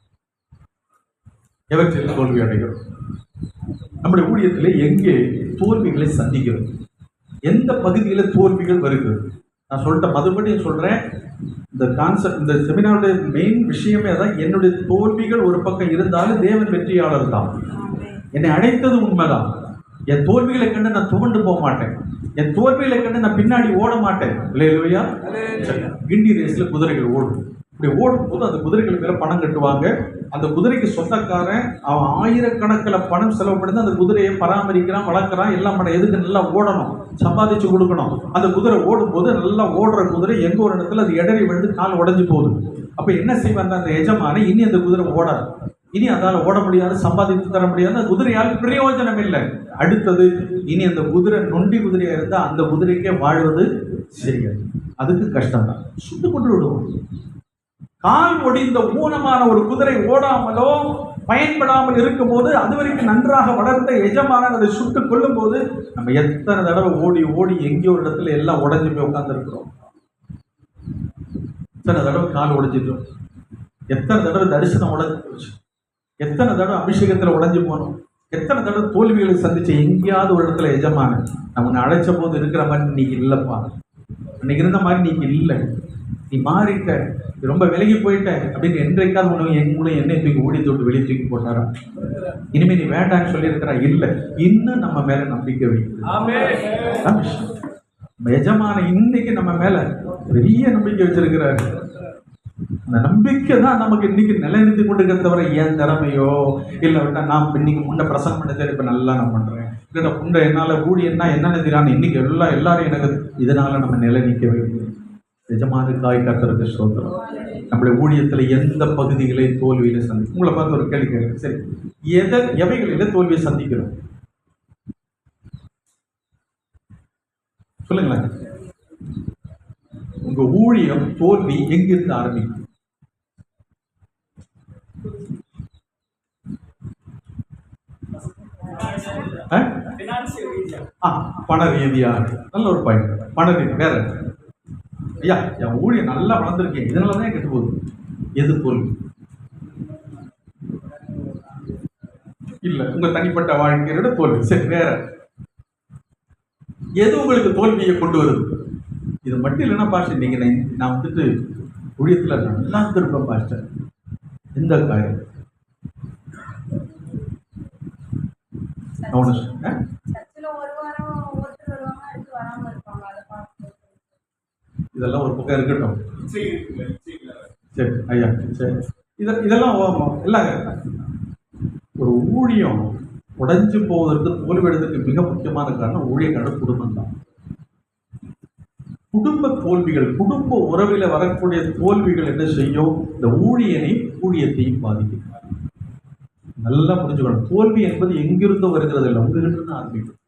எவற்றில் தோல்வி அடைகிறோம்? நம்முடைய ஊழியத்திலே எங்கே தோல்விகளை சந்திக்கிறோம்? எந்த பகுதியில் தோல்விகள் வருகிறது? நான் சொல்லிட்ட மறுபடியும் சொல்றேன், இந்த கான்செப்ட், இந்த செமினாருடைய மெயின் விஷயமே அதான். என்னுடைய தோல்விகள் ஒரு பக்கம் இருந்தாலும் தேவன் வெற்றியாளர் தான். என்னை அழைத்தது உண்மைதான். என் தோல்விகளை கண்டு நான் துவண்டு போக மாட்டேன், என் தோல்விகளை கண்டு நான் பின்னாடி ஓட மாட்டேன். அல்லேலூயா. கிண்டி ரேஸ்ல குதிரைகள் ஓடும். இப்படி ஓடும்போது அந்த குதிரைகள் மேல பணம் கட்டுவாங்க. அந்த குதிரைக்கு சொந்தக்காரன் அவன் ஆயிரக்கணக்கில் பணம் செலவு பண்ணி அந்த குதிரையை பராமரிக்கிறான், வளர்க்குறான், எல்லாம் பண்ண. எதுக்கு? நல்லா ஓடணும், சம்பாதிச்சு கொடுக்கணும். அந்த குதிரை ஓடும்போது நல்லா ஓடுற குதிரை எங்க ஒரு இடத்துல அது இடறி விழுந்து கால் உடஞ்சி போகுது. அப்ப என்ன செய்வாங்க அந்த எஜமானி? இனி அந்த குதிரை ஓடாது, இனி அதால் ஓட முடியாது, சம்பாதித்து தர முடியாது, அந்த குதிரையால் பிரயோஜனம் இல்லை. அடுத்தது, இனி அந்த குதிரை நொண்டி குதிரையா இருந்தா அந்த குதிரைக்கே வாழ்வது சரியாது, அதுக்கு கஷ்டம் தான், சுட்டு கொண்டு விடுவோம். கால் ஒடிந்த ஊனமான ஒரு குதிரை ஓடாமலோ பயன்படாமல் இருக்கும் போது, அது வரைக்கும் நன்றாக வளர்ந்த எஜமானன் அதை சுட்டு கொள்ளும் போது, நம்ம எத்தனை தடவை ஓடி ஓடி எங்கேயோ ஒரு இடத்துல எல்லாம் உடஞ்சி போய் உட்கார்ந்து இருக்கிறோம். எத்தனை தடவை கால் உடைஞ்சிட்டோம், எத்தனை தடவை தரிசனம் உடஞ்சி போச்சு, எத்தனை தடவை அபிஷேகத்தில் உடஞ்சி போனோம், எத்தனை தடவை தோல்விகளை சந்திச்ச. எங்கேயாவது ஒரு இடத்துல எஜமானன் நான் உன்னை அழைச்ச போது இருக்கிற மாதிரி இன்னைக்கு இல்லைப்பா, அன்னைக்கு இருந்த மாதிரி இன்னைக்கு இல்லை, நீ மாறிட்ட, ரொம்ப விலகி போயிட்ட அப்படின்னு என்றைக்காவது உணவு என் மூலம் என்னை தூக்கி ஓடி தொட்டு வெளியே தூக்கி போட்டாரா? இனிமே நீ வேண்டான்னு சொல்லியிருக்கிறா? இல்லை, இன்னும் நம்ம மேல நம்பிக்கை வைக்க. எஜமான இன்னைக்கு நம்ம மேல பெரிய நம்பிக்கை வச்சிருக்கிறாரு. அந்த நம்பிக்கை தான் நமக்கு இன்னைக்கு நிலைநிறுத்தி கொண்டு தவிர என் திறமையோ இல்லை விட்டா நான் இன்னைக்கு முன்ன பிரசங்கம் பண்ண சரி இப்போ நல்லா நான் பண்றேன், இல்லைடா புண்டை என்னால் ஊழியன்னா என்னென்ன தெரியாது இன்னைக்கு எல்லாரும் எனக்கு இதனால நம்ம நிலை நிற்க வைக்கணும். எஜமானுக்காய் கர்த்தருக்கு ஸ்தோத்திரம். நம்மளுடைய ஊழியத்தில் எந்த பகுதிகளை தோல்வியில சந்திக்கும்? உங்களை பார்த்து ஒரு கேள்வி கேட்குறேன், சரி எவைகளில தோல்வியை சந்திக்கிறோம் சொல்லுங்களேன். உங்க ஊழியம் தோல்வி எங்கிருந்து ஆரம்பிக்கும்? பண ரீதியா? நல்ல ஒரு பாயிண்ட். பண ரீதி வேற. ஐயா என் ஊழியம் நல்லா வளர்ந்துருக்கேன், இதனாலதான் கெட்டு போகுது. எது தோல்வி? இல்ல உங்க தனிப்பட்ட வாழ்க்கையோட தோல்வி. சரி, வேற எது உங்களுக்கு தோல்வியை கொண்டு வருது? இது மட்டும் இல்லைன்னா பாஸ்டர் இன்னைக்கு நான் வந்துட்டு ஊழியத்துல நல்லா இருந்திருப்பேன் பாஸ்டர், எந்த காரியம்? இதெல்லாம் ஒரு பக்கம் இருக்கட்டும். சரி ஐயா, சரி இதெல்லாம் இல்லைங்க. ஒரு ஊழியம் உடைஞ்சு போவதற்கு தோல்வியடைவதற்கு மிக முக்கியமான காரணம் ஊழியக்காரர் குடும்பம் தான். குடும்ப தோல்விகள், குடும்ப உறவில வரக்கூடிய தோல்விகள் என்ன செய்யும்? இந்த ஊழியத்தையும் பாதிக்கும். நல்லா புரிஞ்சுக்கணும். தோல்வி என்பது எங்கிருந்தோ வருகிறது இல்லை, உங்ககிட்ட இருந்து ஆரம்பிக்கும்.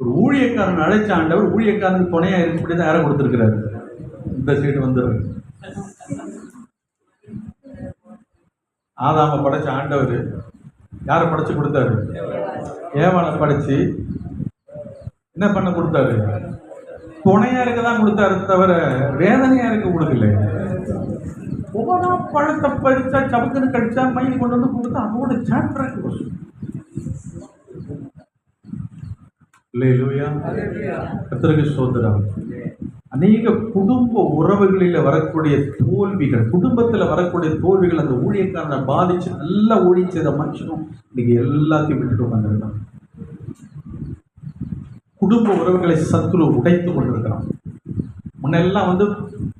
ஒரு ஊழியக்காரன் அழைச்ச ஆண்டவர் ஊழியக்காரனுக்கு துணையா இருக்கக்கூடியதான் யாரை கொடுத்திருக்கிறாரு? இந்த சைடு வந்துடுறாரு. ஆதாம படைச்ச ஆண்டவர் யாரை படைச்சு கொடுத்தாரு? ஏவாளை படைச்சு என்ன பண்ண கொடுத்தாரு? துணையா இருக்கதான் கொடுத்தாரு, தவிர வேதனையா இருக்க கொடுக்கல. ஒவ்வொரு பழத்தை பறிச்சா சவுக்குன்னு கடிச்சா மயில் கொண்டு வந்து கொடுத்தா அதோட சாப்டர். கர்த்தருக்கு ஸ்தோத்திரம். அநேக குடும்ப உறவுகளில் வரக்கூடிய தோல்விகள், குடும்பத்தில் வரக்கூடிய தோல்விகள் அந்த ஊழியக்காரனை பாதிச்சு நல்லா ஊழியம் செய்த மனுஷனும் இன்னைக்கு எல்லாத்தையும் விட்டுட்டு வந்திருக்கான். குடும்ப உறவுகளை சத்துரு உடைத்து கொண்டிருக்கிறான். முன்னெல்லாம்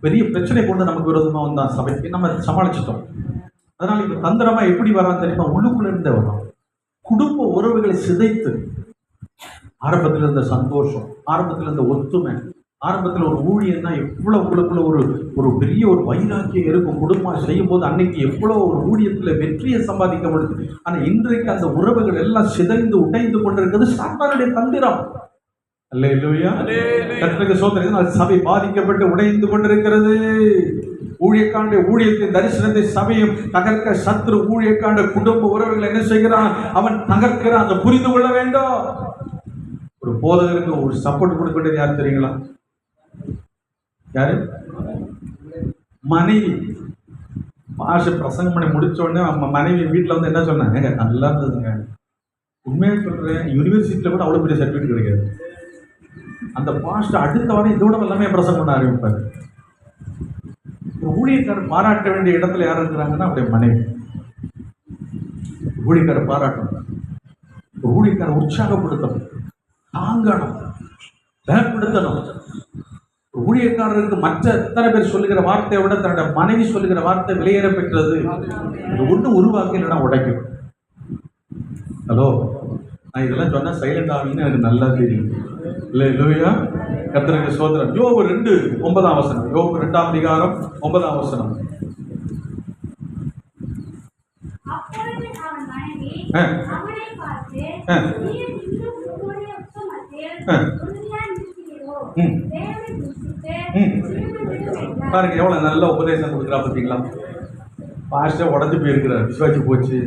பெரிய பிரச்சனை கொண்டு நமக்கு விரோதமாக வந்தான் சபைக்கு, நம்ம சமாளிச்சிட்டோம். அதனால இப்ப தந்திரமா எப்படி வரான்னு தெரியுமா? உள்ளுக்குள்ள இருந்தே வரும். குடும்ப உறவுகளை சிதைத்து, ஆரம்பத்தில் இருந்த சந்தோஷம், ஆரம்பத்தில் இருந்த ஒத்துமை, ஆரம்பத்தில் ஒரு ஊழியன்னா எவ்வளவு உள்ளுக்குள்ள ஒரு பெரிய ஒரு வைராக்கியம் இருக்கும். குடும்பம் செய்யும் போது அன்னைக்கு எவ்வளவு ஒரு ஊழியத்துல வெற்றியை சம்பாதிக்க முடியும். ஆனா இன்றைக்கு அந்த உறவுகள் எல்லாம் சிதைந்து உடைந்து கொண்டிருக்கிறது சாத்தானுடைய தந்திரம். அல்லேலூயா, கர்த்தருக்கு ஸ்தோத்திரம். சபை பாதிக்கப்பட்டு உடைந்து கொண்டிருக்கிறது. ஊழியக்காரனுடைய ஊழியத்தின் தரிசனத்தை சபையும் தகர்க்க சத்ரு ஊழியக்காரனுடைய குடும்ப உறவுகளை என்ன செய்கிறான்? அவன் தகர்க்கிறான். அதை புரிந்து கொள்ள வேண்டும். ஒரு போதகருக்கு ஒரு சப்போர்ட் கொடுக்க வேண்டியது யாரு தெரியுங்களா? யாரு? மனைவி. மாஷ பிரசங்கம் பண்ணி முடிச்ச உடனே நம்ம மனைவி வீட்டில் என்ன சொன்னாங்க? நல்லா இருந்ததுங்க. உண்மையாக சொல்றேன், யூனிவர்சிட்டியில கூட அவ்வளோ பெரிய சர்டிஃபிகேட் கிடைக்காது. அந்த பாஸ்டர் அடுத்த வாரம் இதோட எல்லாமே பிரசங்கம் பண்ண ஆரம்பிப்பாரு. ஊழியக்காரர் பாராட்ட வேண்டிய இடத்துல யார் இருக்கிறாங்கன்னா அப்படியே மனைவி. ஊழியக்காரர் பாராட்டணும், ஊழியக்காரர் உற்சாகப்படுத்தணும், தாங்கணும், பலப்படுத்தணும். ஊழியக்காரருக்கு மற்ற எத்தனை பேர் சொல்லுகிற வார்த்தையை விட தன்னோட மனைவி சொல்லுகிற வார்த்தை விலையேற பெற்றது. இது ஒன்று உருவாக்கி இல்லைன்னா உடைக்கும். ஹலோ, நான் இதெல்லாம் சொன்னா சைலண்ட் ஆகின்னு எனக்கு நல்லா தெரியும். இல்லை இல்லையா? கர்த்தருக்கு சோதரம். யோபு 2:9 யோபு 2ஆம் அதிகாரம் 9ஆம் வசனம். அப்பொழுது அவன் மனைவி அவனை பார்த்து, நீர் இன்னும் உம்முடைய உத்தமத்தில் உறுதியாய் இருக்கிறீரோ? தேவனை தூஷித்து ஜீவனை விடு. பாருங்க எவ்வளவு நல்ல உபதேசம் கொடுக்குறா பார்த்தீங்களா? பாஸ்டர் உடஞ்சு போயிருக்கிறார், விசுவாசி போச்சு,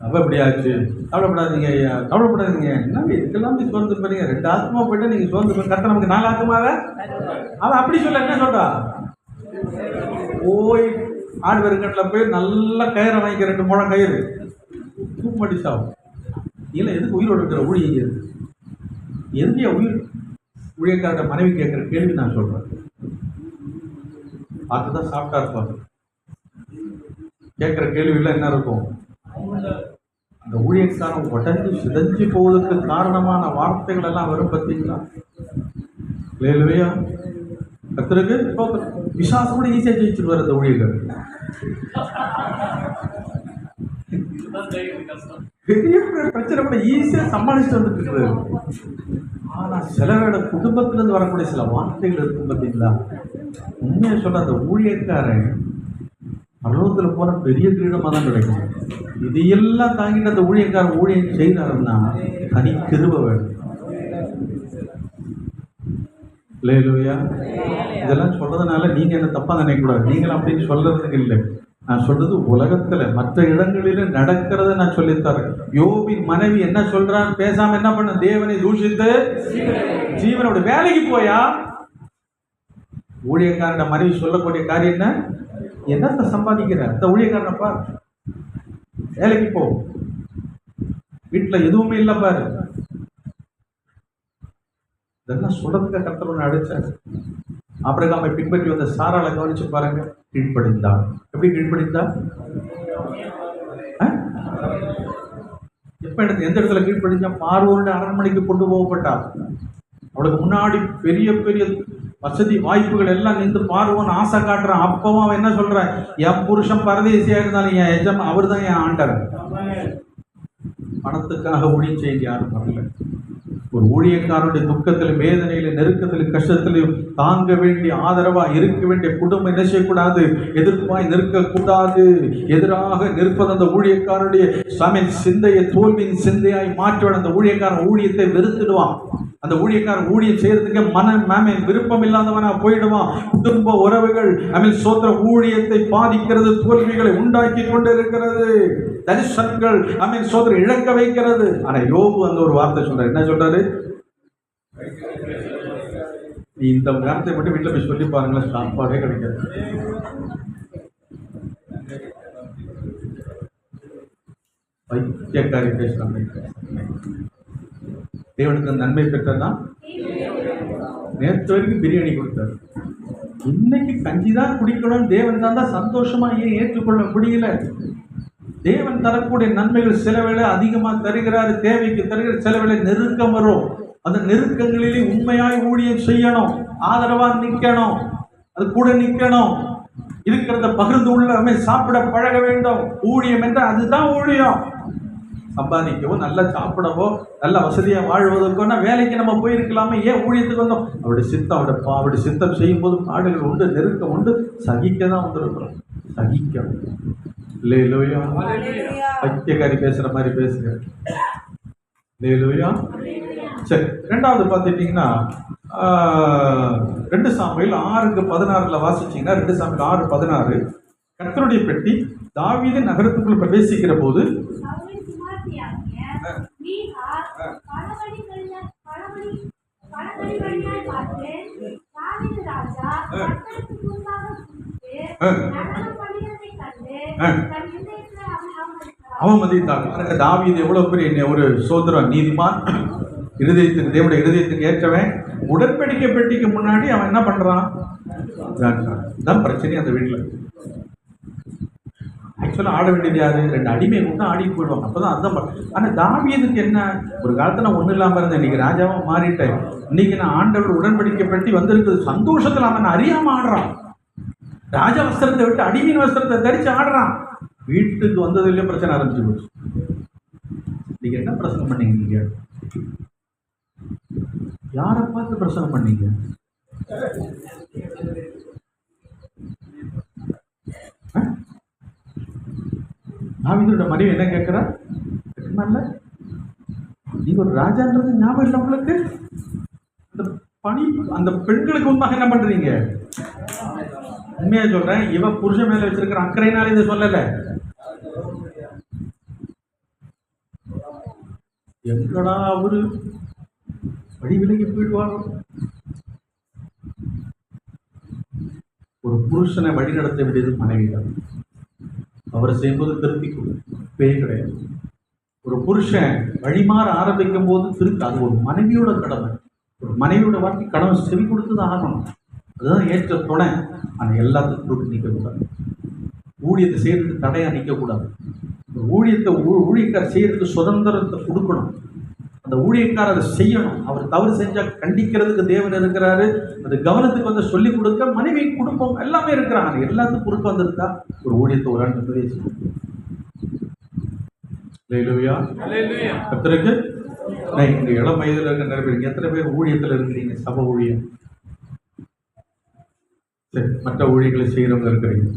அப்ப இப்படி ஆச்சு. கவலைப்படாதீங்க ஐயா, கவலைப்படாதீங்க. என்ன இதுக்கெல்லாம் போய் சோர்ந்து போறீங்க? 2 ஆத்மா போயிட்டு நீங்க சோர்ந்து போய் கத்த நமக்கு 4 ஆத்மாவை அவன் அப்படி சொல்ல என்ன சொல்றா? போய் ஆடு வெறுக்கட்டில் போய் நல்ல கயிறை வாங்கிக்க, 2 முழம் கயிறு தூக்கமாட்டி சாவும். இல்லை, எதுக்கு உயிரோடு இருக்கிற ஊழியர்? எதுக்கே ஊழியக்காரோட மனைவி கேட்குற கேள்வி நான் சொல்றேன். அதுதான் சாப்பிட்டா இருப்பாங்க. கேட்குற கேள்வியெல்லாம் என்ன இருக்கும்? அந்த ஊழியக்காரன் உடஞ்சு சிதைஞ்சு போவதற்கு காரணமான வார்த்தைகள் எல்லாம் வரும் பார்த்தீங்களா? இல்லையா? கர்த்தருக்கு விசுவாசம் கூட ஈஸியாக ஜெயிச்சுட்டு அந்த ஊழியர்கள். பெரிய பிரச்சனை கூட ஈஸியாக சமாளிச்சுட்டு வந்துட்டு இருக்குது. ஆனால் சிலரோட குடும்பத்திலேருந்து வரக்கூடிய சில வார்த்தைகள் இருக்கும் பார்த்தீங்களா? உண்மையை சொல்ல அந்த ஊழியக்காரன் பரலோகத்தில் போன பெரிய கிரீடமாக தான் கிடைக்கும். இதையெல்லாம் தாங்கிட்டு அந்த ஊழியக்காரன் ஊழியம் செய்தாருன்னா தனி கிருபை வேணும். இல்லையா? இதெல்லாம் சொல்றதுனால நீங்க என்ன தப்பா நினைக்கக்கூடாது. நீங்களும் அப்படின்னு சொல்றதுக்கு இல்லை. நான் சொல்றது உலகத்துல மற்ற இடங்களில நடக்கிறத நான் சொல்லித்தரேன். யோபின் மனைவி என்ன சொல்றான்னு பேசாம என்ன பண்ண? தேவனை தூஷித்து ஜீவனோட வேலைக்கு போயா? ஊழியக்காரன் மனைவி சொல்லக்கூடிய காரியம் என்ன? என்னத்தை சம்பாதிக்கிற? அந்த ஊழியக்காரனை பாரு, வேலைக்கு போ, வீட்டுல எதுவுமே இல்லை பாரு. இதெல்லாம் சொல்றதுக்கு கர்த்தர் ஒன்று அடிச்சார். ஆபிரகாமை பின்பற்றி வந்த சாராளை கவனிச்சு பாருங்க. கீழ்ப்படிந்தான். எப்படி கீழ்ப்படிந்தான்? எப்ப எந்த இடத்துல கீழ்ப்படிந்தான்? பார்வோனுடைய அரண்மனைக்கு கொண்டு போகப்பட்டார். அவளுக்கு முன்னாடி பெரிய பெரிய வசதி வாய்ப்புகள் எல்லாம் நின்று பார்வோன்னு ஆசை காட்டுறான். அப்பவும் அவன் என்ன சொல்றான்? என் புருஷன் பரதேசியா இருந்தாலும் என் எஜம் அவர் தான் என் ஆண்டவர். பணத்துக்காக ஊழியம் செய்ய யாரும் வரல. ஒரு ஊழியக்காரனுடைய துக்கத்திலும் வேதனையிலும் நெருக்கத்திலும் கஷ்டத்திலும் தாங்க வேண்டிய ஆதரவா இருக்க வேண்டிய குடும்பம் என்ன செய்யக்கூடாது? எதிர்ப்பாய் நிற்கக்கூடாது. எதிராக நிற்பது அந்த ஊழியக்காரனுடைய சிந்தையை தோல்வியின் சிந்தையாய் மாற்றுவான். அந்த ஊழியக்காரன் ஊழியத்தை வெறுத்துடுவான். அந்த ஊழியக்காரன் ஊழியம் செய்யறதுக்கு விருப்பம் இல்லாதவனா போயிடுவான். குடும்ப உறவுகள் சோத்திர ஊழியத்தை பாதிக்கிறது, தோல்விகளை உண்டாக்கி கொண்டு இருக்கிறது, தரிசனங்கள் சோதரை இழக்க வைக்கிறது. ஆனா யோபு அந்த ஒரு வார்த்தை சொல்றாரு. என்ன சொல்றாரு? நீ இந்த வார்த்தை மட்டும் வீட்டுல போய் சொல்லி பாருங்களேன், சாப்பாடே கிடைக்காது. பைத்தியக்காரி பேசுறாங்க. தேவனுக்கு நன்மை பெற்றதான் நேற்று வரைக்கும் பிரியாணி கொடுத்தாரு. இன்னைக்கு கஞ்சி தான் குடிக்கணும். தேவன் தான் சந்தோஷமா ஏன் ஏற்றுக்கொள்ள முடியல? தேவன் தரக்கூடிய நன்மைகள் சில வேளை அதிகமா தருகிறாரு, தேவைக்கு தருகிற சில வேளை நெருக்கம் வரும். அந்த நெருக்கங்களிலே உண்மையாய் ஊழியம் செய்யணும், ஆதரவா நிற்கணும், அது கூட நிற்கணும், இருக்கிறத பகிர்ந்து உள்ள சாப்பிட பழக வேண்டும். ஊழியம் என்ற அதுதான் ஊழியம். சம்பாதிக்கவோ, நல்லா சாப்பிடவோ, நல்ல வசதியா வாழ்வதற்கோனா வேலைக்கு நம்ம போயிருக்கலாமே, ஏன் ஊழியத்துக்கு வந்தோம்? அவருடைய சித்தம் அவருடைய சித்தம் செய்யும் போது பாடுகள் உண்டு, நெருக்கம் உண்டு, சகிக்க தான் வந்திருக்கிறோம். சகிக்க இல்லையா? பைத்தியக்காரி பேசுற மாதிரி பேசுங்க. இல்லையா? சரி, 2வது பார்த்துட்டீங்கன்னா 2 சாமுவேல் 6:16 வாசிச்சீங்கன்னா 2 சாமுவேல் 6:16 கர்த்தருடைய பெட்டி தாவீது நகரத்துக்குள் பிரவேசிக்கிற போது அவமதித்தாங்க. தாவீது எவ்வளவு பெரிய ஒரு சோதரன், நீதிமான், இருதயத்துக்கு தேவனுடைய இருதயத்துக்கு ஏற்றவன். உடன்படிக்கை பெட்டிக்கு முன்னாடி அவன் என்ன பண்றான்? தான் பிரச்சனை அந்த வீட்டில். ஆக்சுவலாக ஆட வேண்டியது யாரு? 2 அடிமை கொண்டு ஆடிட்டு போயிடுவாங்க. அப்போ தான் அர்த்தம். ஆனால் தாவீதுக்கு என்ன, ஒரு காலத்தில் நான் ஒன்றும் இல்லாமல் இருந்தேன், இன்னைக்கு ராஜாவாக மாறிட்டேன், இன்னைக்கு நான் ஆண்டவர் உடன்படிக்கைப்பட்டி வந்திருக்குது சந்தோஷத்தில் அவன் அறியாமல் ஆடுறான். ராஜ வஸ்திரத்தை விட்டு அடிமையின் வஸ்திரத்தை தரிச்சு ஆடுறான். வீட்டுக்கு வந்ததுலேயே பிரச்சனை ஆரம்பிச்சு போச்சு. நீங்க என்ன பிரச்சனை பண்ணீங்க? நீங்க யாரை பார்த்து பிரச்சனை பண்ணீங்க? தாவீதோட மனைவி என்ன கேட்கிறா? நீங்க ஒரு ராஜான்றது ஞாபகம் இல்லை உங்களுக்கு? அந்த பணி அந்த பெண்களுக்கு முன்பாக என்ன பண்றீங்க? உண்மையா சொல்றேன், இவ புருஷன் மேல வச்சிருக்கிற அக்கறையினால இதை சொல்லல. எங்கடா அவரு வழி விலகி போயிடுவாரோ? ஒரு புருஷனை வழி நடத்த வேண்டியது மனைவிதான். அவர் செய்வது திருத்திக்கும் பேய் கிடையாது. ஒரு புருஷன் வழிமாற ஆரம்பிக்கும் போது திருத்த, அது ஒரு மனைவியோட கடமை. ஒரு மனைவியோட வார்த்தை கடமை செவி கொடுத்துதான் ஆகணும். அதுதான் ஏற்ற துணை. ஆனால் எல்லாத்துக்கும் கூட்டு நிற்கக்கூடாது. ஊழியத்தை செய்யறதுக்கு தடையா நிற்கக்கூடாது. ஊழியத்தை ஊழியக்காரர் செய்யறதுக்கு சுதந்திரத்தை கொடுக்கணும். அந்த ஊழியக்காரர் அதை செய்யணும். அவர் தவறு செஞ்சா கண்டிக்கிறதுக்கு தேவன் இருக்கிறாரு. அது கவனத்துக்கு வந்து சொல்லிக் கொடுக்க மனைவி குடும்பம் எல்லாமே இருக்கிறாங்க. எல்லாத்துக்கும் பொறுப்பு வந்திருக்கா ஒரு ஊழியத்தை ஒரு ஆண்டு செய்யணும். கர்த்தருக்கு இந்த இளம் வயதுல இருக்க நிறைய பேர், எத்தனை பேர் ஊழியத்தில் இருக்கிறீங்க? சபை ஊழியம், சரி, மற்ற ஊழியர்களை செய்யறவங்க இருக்கிறீங்க.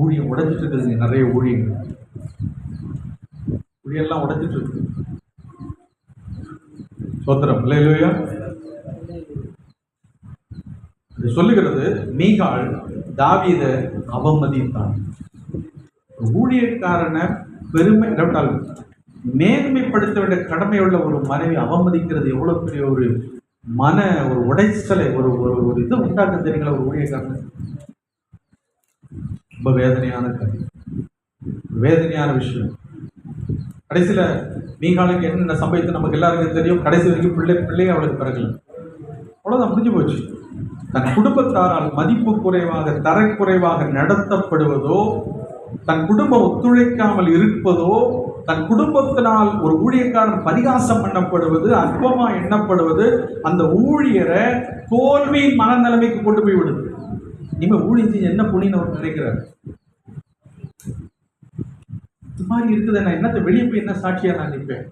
ஊழியம் உடைச்சிட்டு இருக்குதுங்க. நிறைய ஊழியங்கள் ஊழியெல்லாம் உடைச்சிட்டு இருக்கு. சோத்திரம். அல்லேலூயா. சொல்லுகிறது, மீகாள் தாவீதை அவமதித்தான். ஊழியக்காரனை பெருமை மேன்மைப்படுத்த வேண்டிய கடமையுள்ள ஒரு மனைவி அவமதிக்கிறது எவ்வளவு பெரிய ஒரு ஒரு உடைச்சலை ஒரு ஒரு இதை உண்டாக்க தெரியுங்களா? ஒரு ஊழியக்காரன் ரொம்ப வேதனையான காரியம், வேதனையான விஷயம். கடைசியில மீகாலுக்கு என்னென்ன சம்பவத்தை நமக்கு எல்லாருக்கும் தெரியும். கடைசி வரைக்கும் பிள்ளை அவளுக்கு பிறகு அவ்வளவுதான், முடிஞ்சு போச்சு. தன் குடும்பத்தாரால் மதிப்பு குறைவாக தரக்குறைவாக நடத்தப்படுவதோ, தன் குடும்பம் ஒத்துழைக்காமல் இருப்பதோ, தன் குடும்பத்தினால் ஒரு ஊழியக்காரன் பரிகாசம் பண்ணப்படுவது, அற்பமா எண்ணப்படுவது, அந்த ஊழியரை தோல்வியின் மனநிலைமைக்கு கொண்டு போய் விடுது. நீங்க ஊழியம் செஞ்சு என்ன புண்ணியம் அவர் நினைக்கிறார்? இது மாதிரி இருக்குது. நான் என்னத்தை வெளியே போய் என்ன சாட்சியா நான் நிற்பேன்?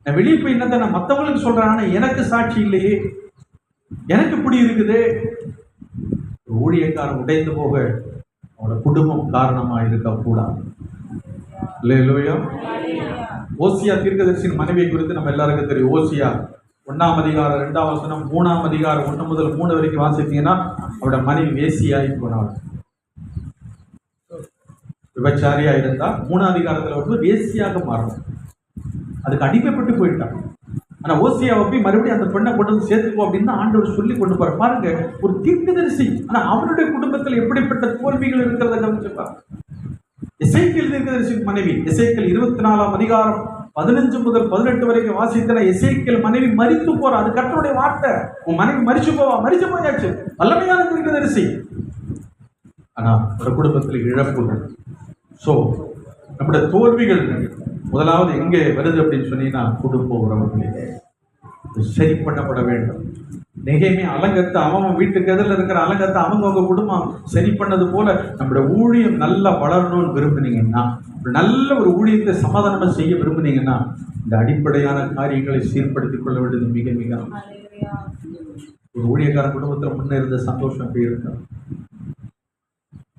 நான் வெளியே போய் என்னத்தை நான் மற்றவங்களுக்கு சொல்றேன், ஆனா எனக்கு சாட்சி இல்லையே. எனக்கு இப்படி இருக்குது. ஊழியக்காரன் உடைந்து போக அவனோட குடும்பம் காரணமா இருக்கக்கூடாது. ஓசியா தீர்க்கதரிசியின் மனைவியை குறித்து நம்ம எல்லாருக்கும் தெரியும். ஓசியா 1ஆம் அதிகாரம் 2ஆம் வசனம், 3ஆம் அதிகாரம் 1 முதல் 3 வரைக்கும் வாசித்தீங்கன்னா அவரோட மனைவி வேசியாகி போனாள். விபச்சாரியா இருந்தா 3ஆம் அதிகாரத்துல வந்து வேசியாக மாறணும். அதுக்கு அடிமைப்பட்டு போயிட்டான். ஆனா ஓசியாவை போய் மறுபடியும் அந்த பெண்ணை கொண்டு வந்து சேர்த்துக்கோ அப்படின்னு ஆண்டவர் சொல்லி கொண்டு போற. பாருங்க, ஒரு தீர்க்கதரிசி, ஆனா அவருடைய குடும்பத்தில் எப்படிப்பட்ட தோல்விகள் இருக்கிறத கவனிச்சுப்பா. எசேக்கியேல் தீர்க்கதரிசி மனைவி, எசேக்கியேல் 24ஆம் அதிகாரம் 15 முதல் 18 வரைக்கும் வாசித்தன. எசேக்கியேல் மனைவி மரித்து போறா. அது கர்த்தருடைய வார்த்தை. உன் மனைவி மரிச்சு போயாச்சு. வல்லமையான தீர்க்கதரிசி. ஆனா ஒரு குடும்பத்தில் இழப்புகள். சோ நம்முடைய தோல்விகள் முதலாவது எங்கே வருது அப்படின்னு சொன்னீங்கன்னா, குடும்ப உறவுகளே சரி பண்ணப்பட வேண்டும். நெகேமியா அலங்கத்தை அவன் வீட்டுக்கு எதிரில் இருக்கிற அலங்கத்தை அவங்க குடும்பம் சரி பண்ணது போல நம்முடைய ஊழியம் நல்லா வளரணும்னு விரும்புனீங்கன்னா, நல்ல ஒரு ஊழியத்தை சமாதானமா செய்ய விரும்புனீங்கன்னா, இந்த அடிப்படையான காரியங்களை சீர்படுத்திக் கொள்ள வேண்டியது மிக மிக ஒரு ஊழியக்கார குடும்பத்தில் முன்னே இருந்த சந்தோஷம் போயிருக்கா,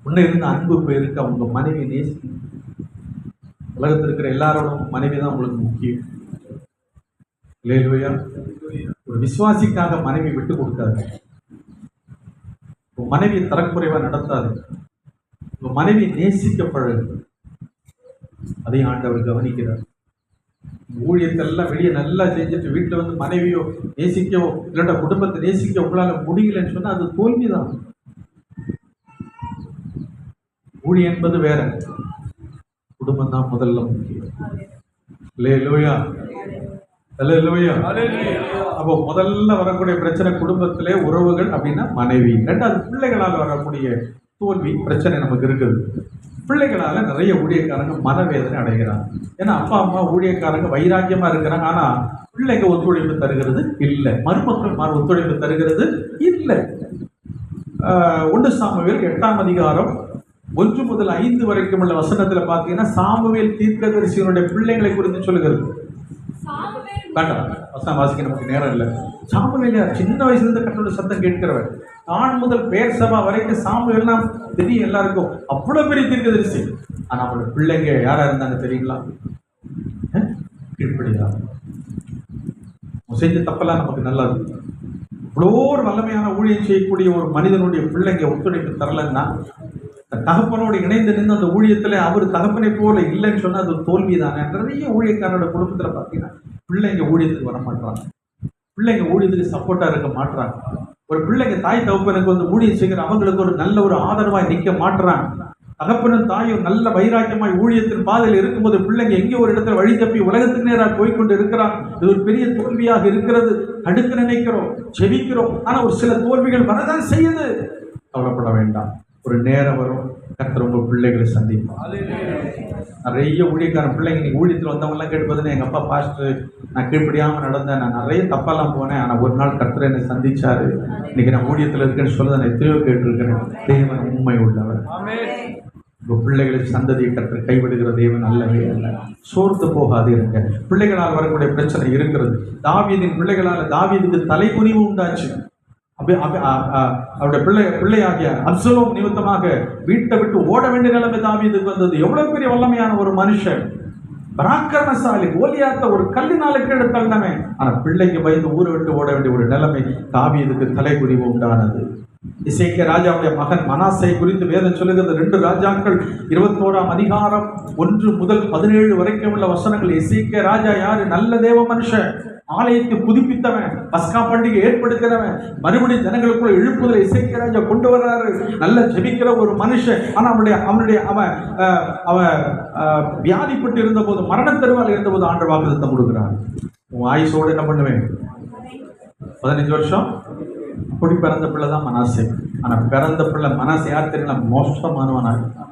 முன்னே இருந்த அன்பு போயிருக்கா. உங்க மனைவி நேசி. உலகத்தில் இருக்கிற எல்லாரோடும் மனைவி தான் உங்களுக்கு முக்கியம். அல்லேலூயா. ஒரு விசுவாசிக்காக மனைவி விட்டு கொடுக்காது. உன் மனைவி தரக்குறைவா நடத்தாது. உன் மனைவி நேசிக்கப்படாது. அதையும் ஆண்டவர் கவனிக்கிறார். ஊழியத்தெல்லாம் வெளியே நல்லா செஞ்சுட்டு வீட்டில் வந்து மனைவியோ நேசிக்கவோ இல்லாட்டா குடும்பத்தை நேசிக்க உங்களால முடியலன்னு சொன்னா அது தோல்விதான். ஊழியம் என்பது வேற, குடும்பம் தான் முதல்ல முக்கியம். அல்லேலூயா. அல்லேலூயா. அப்போ முதல்ல வரக்கூடிய பிரச்சனை குடும்பத்திலே உறவுகள் அப்படின்னா மனைவி. ரெண்டாவது பிள்ளைகளால் வரக்கூடிய தோல்வி பிரச்சனை நமக்கு இருக்குது. பிள்ளைகளால நிறைய ஊழியக்காரங்க மனவேதனை அடைகிறாங்க. ஏன்னா அப்பா அம்மா ஊழியக்காரங்க வைராக்கியமா இருக்கிறாங்க, ஆனா பிள்ளைங்க ஒத்துழைப்பு தருகிறது இல்லை, மருமக்கள் ஒத்துழைப்பு தருகிறது இல்லை. 1 சாமுவேல் 8ஆம் அதிகாரம் 1 முதல் 5 வரைக்கும் உள்ள வசனத்துல பாத்தீங்கன்னா சாமுவேல் தீர்க்கதரிசியினுடைய பிள்ளைகளை குறித்து சொல்லுகிறது. வேண்டாம், வசனம் வாசிக்க நமக்கு நேரம் இல்லை. சாமுவேல் சின்ன வயசுல இருந்து கர்த்தருடைய சத்தம் கேட்கிறவர். ஆண் முதல் பேர் சபா வரைக்கும் சாமுவேல்னா தெரியும் எல்லாருக்கும், அவ்வளவு பெரிய தீர்க்கதரிசி. ஆனா அவங்களோட பிள்ளைங்க யாரா இருந்தாங்க தெரியுங்களா? கீழ்ப்படியா செஞ்ச தப்பெல்லாம் நமக்கு நல்லது. இவ்வளோ ஒரு வல்லமையான ஊழியம் செய்யக்கூடிய ஒரு மனிதனுடைய பிள்ளைங்க ஒத்துழைப்பு தரலன்னா, தகப்பனோடு இணைந்து நின்று அந்த ஊழியத்தில் அவர் தகப்பனை போல இல்லைன்னு சொன்னால் அது ஒரு தோல்வி தானே. நிறைய ஊழியக்காரனோட குடும்பத்தில் பார்த்தீங்கன்னா பிள்ளைங்க ஊழியத்துக்கு வர மாட்டாங்க, பிள்ளைங்க ஊழியத்துக்கு சப்போர்ட்டாக இருக்க மாட்டுறாங்க. ஒரு பிள்ளைங்க தாய் தகப்பனுக்கு வந்து ஊழியம் செய்கிற அவங்களுக்கு ஒரு நல்ல ஒரு ஆதரவாக நிற்க மாட்டுறாங்க. தகப்பனும் தாயும் நல்ல வைராக்கியமாய் ஊழியத்தின் பாதையில் இருக்கும்போது பிள்ளைங்க எங்கே ஒரு இடத்துல வழி தப்பி உலகத்துக்கு நேராக போய்கொண்டு இருக்கிறாங்க. இது ஒரு பெரிய தோல்வியாக இருக்கிறது. தடுக்க நினைக்கிறோம், செபிக்கிறோம், ஆனால் ஒரு சில தோல்விகள் வரதான் செய்யுது. கவலைப்பட வேண்டாம், ஒரு நேரம் வரும், கர்த்தர் உங்கள் பிள்ளைகளை சந்திப்பார். நிறைய ஊழியக்காரன் பிள்ளைங்க நீங்கள் ஊழியத்தில் வந்தவங்கலாம் கேட்டு பார்த்தீங்கன்னா, எங்கள் அப்பா பாஸ்டர் நான் கீழ்ப்படியாமல் நடந்தேன், நான் நிறைய தப்பெல்லாம் போனேன், ஆனால் ஒரு நாள் கர்த்தர் என்னை சந்திச்சாரு, இன்னைக்கு நான் ஊழியத்தில் இருக்கேன்னு சொல்ல நான் எத்தனையோ கேட்டிருக்கிறேன். தேவன் உண்மை உள்ளவர். உங்கள் பிள்ளைகளை சந்ததியை கர்த்தர் கைவிடுகிற தேவன் அல்லவே அல்ல. சோர்ந்து போகாதீருங்க. பிள்ளைகளால் வரக்கூடிய பிரச்சனை இருக்கிறது. தாவீதின் பிள்ளைகளால் தாவீதுக்கு தலைகுனிவு உண்டாச்சு. அவருடைய பிள்ளையாகிய அப்சலோம் நிமித்தமாக வீட்டை விட்டு ஓட வேண்டிய நிலைமை தாவீதுக்கு வந்தது. எவ்வளவு பெரிய வல்லமையான ஒரு மனுஷன், பராக்கிரமசாலி, கோலியாத்த ஒரு கல்லினாலுக்கு எடுத்தமே, ஆனா பிள்ளைக்கு பயந்து ஊரை விட்டு ஓட வேண்டிய ஒரு நிலைமை தாவீதுக்கு தலைகுனிவு உண்டானது. எசேக்கியா ராஜாவுடைய மகன் மனாசை குறித்து வேதம் சொல்லுகிறது. 2 ராஜாக்கள் 21ஆம் அதிகாரம் 1 முதல் 17 வரைக்கும் உள்ள வசனங்கள். எசேக்கியா ராஜா யாரு? நல்ல தேவ மனுஷன், ஆலயத்தை புதுப்பித்தவன், பஸ்கா பண்டிகை ஏற்படுத்தினவன், மறுபடியும் ஜனங்களுக்குள்ள எழுப்புதலை எசேக்கியா ராஜா கொண்டு வர்றாரு. நல்ல ஜெபிக்கிற ஒரு மனுஷன். ஆனா அவன் வியாதிப்பட்டு இருந்த போது, மரண தருவால் இருந்த போது ஆண்டு வாக்குத்தத்தம் கொடுக்கிறார். உன் ஆயுசோடு என்ன பண்ணுவேன்? 15 வருஷம். அப்படி பிறந்த பிள்ளை தான் மனாசே. ஆனா பிறந்த பிள்ளை மனாசே யார் தெரியல? மோசமானவனாக.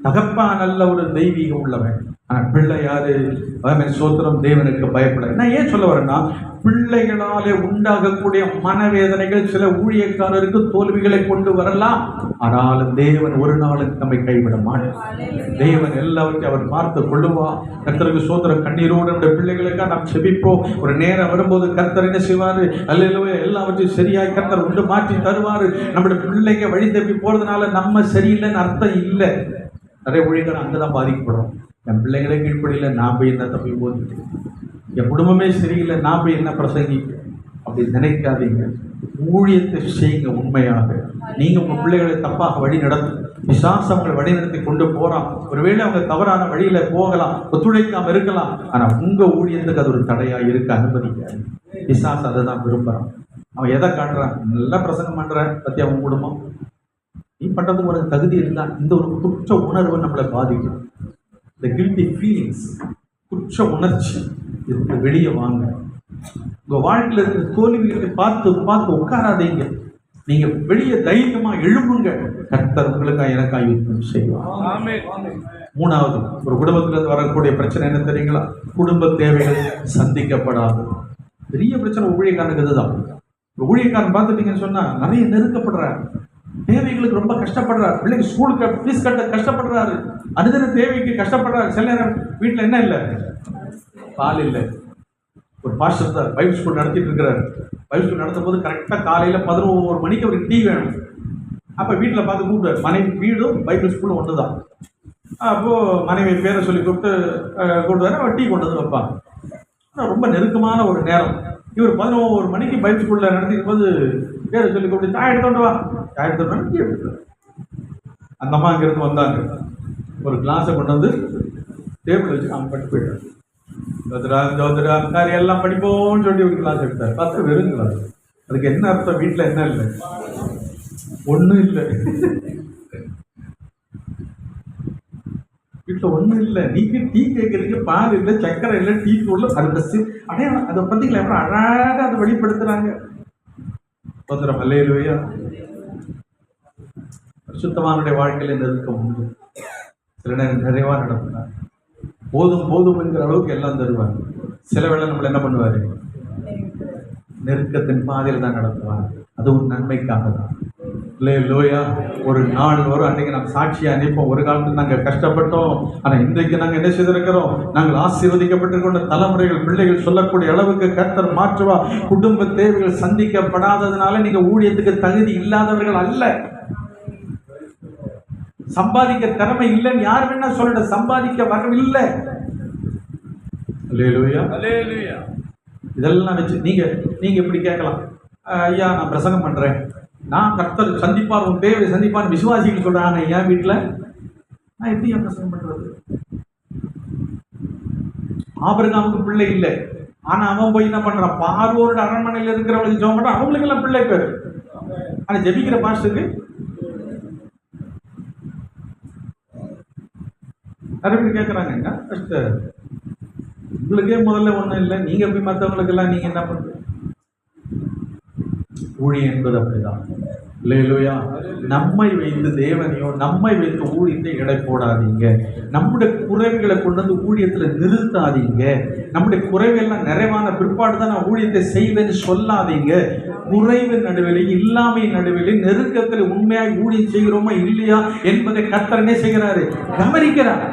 தகப்பா நல்ல ஒரு தெய்வீகம் உள்ளவன், ஆனா பிள்ளை யாரு? சோத்திரம், தேவனுக்கு பயப்பட. நான் ஏன் சொல்ல வரேன்னா, பிள்ளைகளாலே உண்டாகக்கூடிய மனவேதனைகள் சில ஊழியக்காரருக்கு தோல்விகளை கொண்டு வரலாம். ஆனாலும் தேவன் ஒரு நாளுக்கு நம்மை கைவிட மாட்டார். தேவன் எல்லாவற்றையும் அவர் பார்த்து கொள்ளுவார். கர்த்தருக்கு சோத்திரம். கண்ணீரோடு நம்முடைய பிள்ளைகளுக்காக நாம் செபிப்போம். ஒரு நேரம் வரும்போது கர்த்தர் என்ன செய்வாரு? அல்லேலூயா, எல்லாவற்றையும் சரியாய் கர்த்தர் உண்டு மாற்றி தருவாரு. நம்முடைய பிள்ளைங்க வழி தப்பி போறதுனால நம்ம சரியில்லைன்னு அர்த்தம் இல்லை. நிறைய ஊழியக்காரர் அங்கதான் பாதிக்கப்படும். என் பிள்ளைங்களே கீழ்ப்படியில, நான் போய் என்ன தப்பி போட்டு, என் குடும்பமே சரியில்லை, நான் போய் என்ன பிரசங்கிக்க, அப்படி நினைக்காதீங்க. ஊழியத்தை செய்யுங்க. உண்மையாக நீங்க உங்க பிள்ளைகளை தப்பாக வழி நடத்து, விசுவாசங்களை வழி நடத்தி கொண்டு போறான். ஒருவேளை அவங்க தவறான வழியில போகலாம், ஒத்துழைக்காம இருக்கலாம், ஆனா உங்க ஊழியத்துக்கு அது ஒரு தடையா இருக்க அனுமதிக்காது. விசுவாசம் அதை தான் விரும்புறான். அவன் எதை காட்டுறான்? நல்லா பிரசங்கம் பண்ற பத்தி அவன் குடும்பம், நீ பண்றதுக்கு ஒரு தகுதி இருந்தா, இந்த ஒரு குற்ற உணர்வு நம்மளை பாதிக்கும். இந்த கில்ட்டி ஃபீலிங்ஸ், குற்ற உணர்ச்சி, இதுக்கு வெளியே வாங்க. உங்க வாழ்க்கையில் இருக்கிற தோல்விகளை பார்த்து பார்த்து உட்காராதீங்க. நீங்க வெளியே தைரியமா எழுப்புங்க. கர்த்தர் உங்களுக்காக எனக்காக யுத்தம் செய்வார். 3வது, ஒரு குடும்பத்திலிருந்து வரக்கூடிய பிரச்சனை என்ன தெரியுங்களா? குடும்ப தேவைகள் சந்திக்கப்படாது. பெரிய பிரச்சனை ஊழியக்காரனுக்கு இதுதான். ஊழியக்காரன் பார்த்துட்டீங்கன்னு சொன்னா நிறைய நெருக்கப்படுறாரு, தேவைகளுக்கு ரொம்ப கஷ்டப்படுறாரு, பிள்ளைங்க ஸ்கூலுக்கு ஃபீஸ் கட்ட கஷ்டப்படுறாரு, அனுதின தேவைக்கு கஷ்டப்படுறாரு. சில நேரம் வீட்டில் என்ன இல்லை? பால் இல்லை. ஒரு பாஸ்டர் தான் பைபிள் ஸ்கூல் நடத்திட்டு இருக்கிறாரு. பைபிள் ஸ்கூல் நடத்தும் போது கரெக்டாக காலையில் 11 மணிக்கு அவருக்கு டீ வேணும். அப்போ வீட்டில் பார்த்து கூப்பிடுவார். மனைவி வீடும் பைபிள் ஸ்கூலும் ஒன்று தான். அப்போது மனைவி பேரை சொல்லி கூப்பிடுவார். அவர் டீ கொண்டு வந்து வைப்பாங்க. ஆனால் ரொம்ப நெருக்கமான ஒரு நேரம். இவர் 11 மணிக்கு பைபிள் ஸ்கூலில் நடத்திக்கும் போது பேரை சொல்லி கூப்பிட்டு, சாய் எடுத்துட்டு வா, சாய் எடுத்துட்டு டீ எடுத்துட்டு. அந்த அம்மா அங்கேருந்து வந்தாங்க. ஒரு கிளாஸை கொண்டு வந்து டேபிள் வச்சு அவங்க பட்டு போயிட்டார். ஜோதிடா எல்லாம் படிப்போம்னு சொல்லி ஒரு கிளாஸ் எடுத்தார். பார்த்து வெறும் கிளாஸ். அதுக்கு என்ன அர்த்தம்? வீட்டில் என்ன இல்லை? ஒன்றும் இல்லை. வீட்டில் ஒன்றும் இல்லை. நீங்க டீ கேட்குறீங்க, பால் இல்லை, சக்கரை இல்லை, டீ தூள், அது பஸ் அடையாளம். அதை பார்த்தீங்களா எவ்வளோ அழகாக அதை வெளிப்படுத்துறாங்க. சோதரம் அல்லேலூயா. சுத்தமானுடைய வாழ்க்கையில் நெருக்கம் உண்டு. சில நேரம் நிறைவாக நடத்துவார். போதும் போதும் என்கிற அளவுக்கு எல்லாம் தருவார். சில வேளை நம்மளை என்ன பண்ணுவார்? நெருக்கத்தின் பாதையில் தான் நடத்துவார். அது ஒரு நன்மைக்காக தான். லோயா ஒரு நாள் வரும், அன்றைக்கு நாம் சாட்சியாக நிற்போம். ஒரு காலத்தில் நாங்கள் கஷ்டப்பட்டோம், ஆனால் இன்றைக்கு நாங்கள் என்ன செய்திருக்கிறோம்? நாங்கள் ஆசீர்வதிக்கப்பட்டிருக்கின்ற தலைமுறைகள், பிள்ளைகள் சொல்லக்கூடிய அளவுக்கு கர்த்தர் மாற்றுவா. குடும்ப தேவைகள் சந்திக்கப்படாததுனால நீங்கள் ஊழியத்துக்கு தகுதி இல்லாதவர்கள் அல்ல. சம்பாதிக்க திறமை இல்லைன்னு யார் வேணா சொல்லிட, சம்பாதிக்க வரவில்லை. இதெல்லாம் வச்சு நீங்க எப்படி கேட்கலாம்? ஐயா நான் பிரசங்கம் பண்றேன், நான் கர்த்தர் சந்திப்பார், உன் தேவை சந்திப்பார் விசுவாசிகள் சொல்றாங்க. என் வீட்டில் நான் எப்படி பிரசங்கம் பண்றது? ஆபிரகாமுக்கு பிள்ளை இல்லை, ஆனா அவன் போய் என்ன பண்றான்? பார்வோரோட அரண்மனையில் இருக்கிறவங்களுக்கு ஜெபம் பண்றான். அவங்களுக்கு எல்லாம் பிள்ளை பேரு. ஆனா ஜெபிக்கிற பாஸ்டருக்கு நிறைய பேர் கேட்குறாங்க, உங்களுக்கே முதல்ல ஒன்றும் இல்லை, நீங்கள் போய் மற்றவங்களுக்கெல்லாம் நீங்கள் என்ன பண்ணுறது? ஊழியம் என்பது அப்படிதான். இல்லையா? நம்மை வைத்து தேவனையோ நம்மை வைத்து ஊழியத்தை எடை போடாதீங்க. நம்முடைய குறைவுகளை கொண்டு வந்து ஊழியத்தில் நிறுத்தாதீங்க. நம்முடைய குறைவெல்லாம் நிறைவான பிற்பாடு தான் நான் ஊழியத்தை செய்வேன்னு சொல்லாதீங்க. குறைவு நடுவில், இல்லாமை நடுவில், நெருக்கத்தில் உண்மையாக ஊழியம் செய்கிறோமா இல்லையா என்பதை கர்த்தரனே செய்கிறாரு, கவனிக்கிறார்.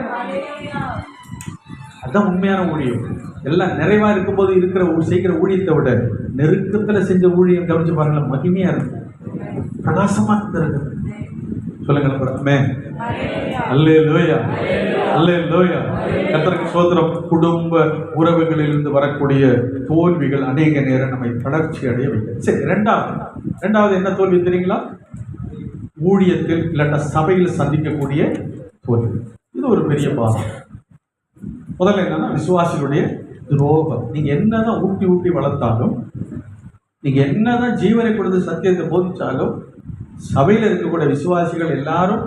அதுதான் உண்மையான ஊழியம். எல்லாம் நிறைவா இருக்கும்போது செய்கிற ஊழியத்தை விட நெருக்கத்தில் செஞ்ச ஊழியம் கவனிச்சு பாருங்களேன், மகிமையா இருக்கும், பிரகாசமா இருக்கு. சொல்லுங்க. அல்லேலூயா, அல்லேலூயா. கர்த்தருக்கு ஸ்தோத்திரம். குடும்ப உறவுகளிலிருந்து வரக்கூடிய தோல்விகள் அநேக நேரம் நம்மை வளர்ச்சி அடைய வைக்கும். சரி, ரெண்டாவது என்ன தோல்வி தெரியுங்களா? ஊழியத்தில் இல்லாட்ட சபையில் சந்திக்கக்கூடிய தோல்வி. இது ஒரு பெரிய பாவம். முதல்ல என்னன்னா விசுவாசிகளுடைய துரோகம். நீங்க என்னதான் ஊட்டி வளர்த்தாலும், நீங்க என்னதான் ஜீவனை கொடுத்து சத்தியத்தை போதிச்சாலும், சபையில் இருக்கக்கூடிய விசுவாசிகள் எல்லாரும்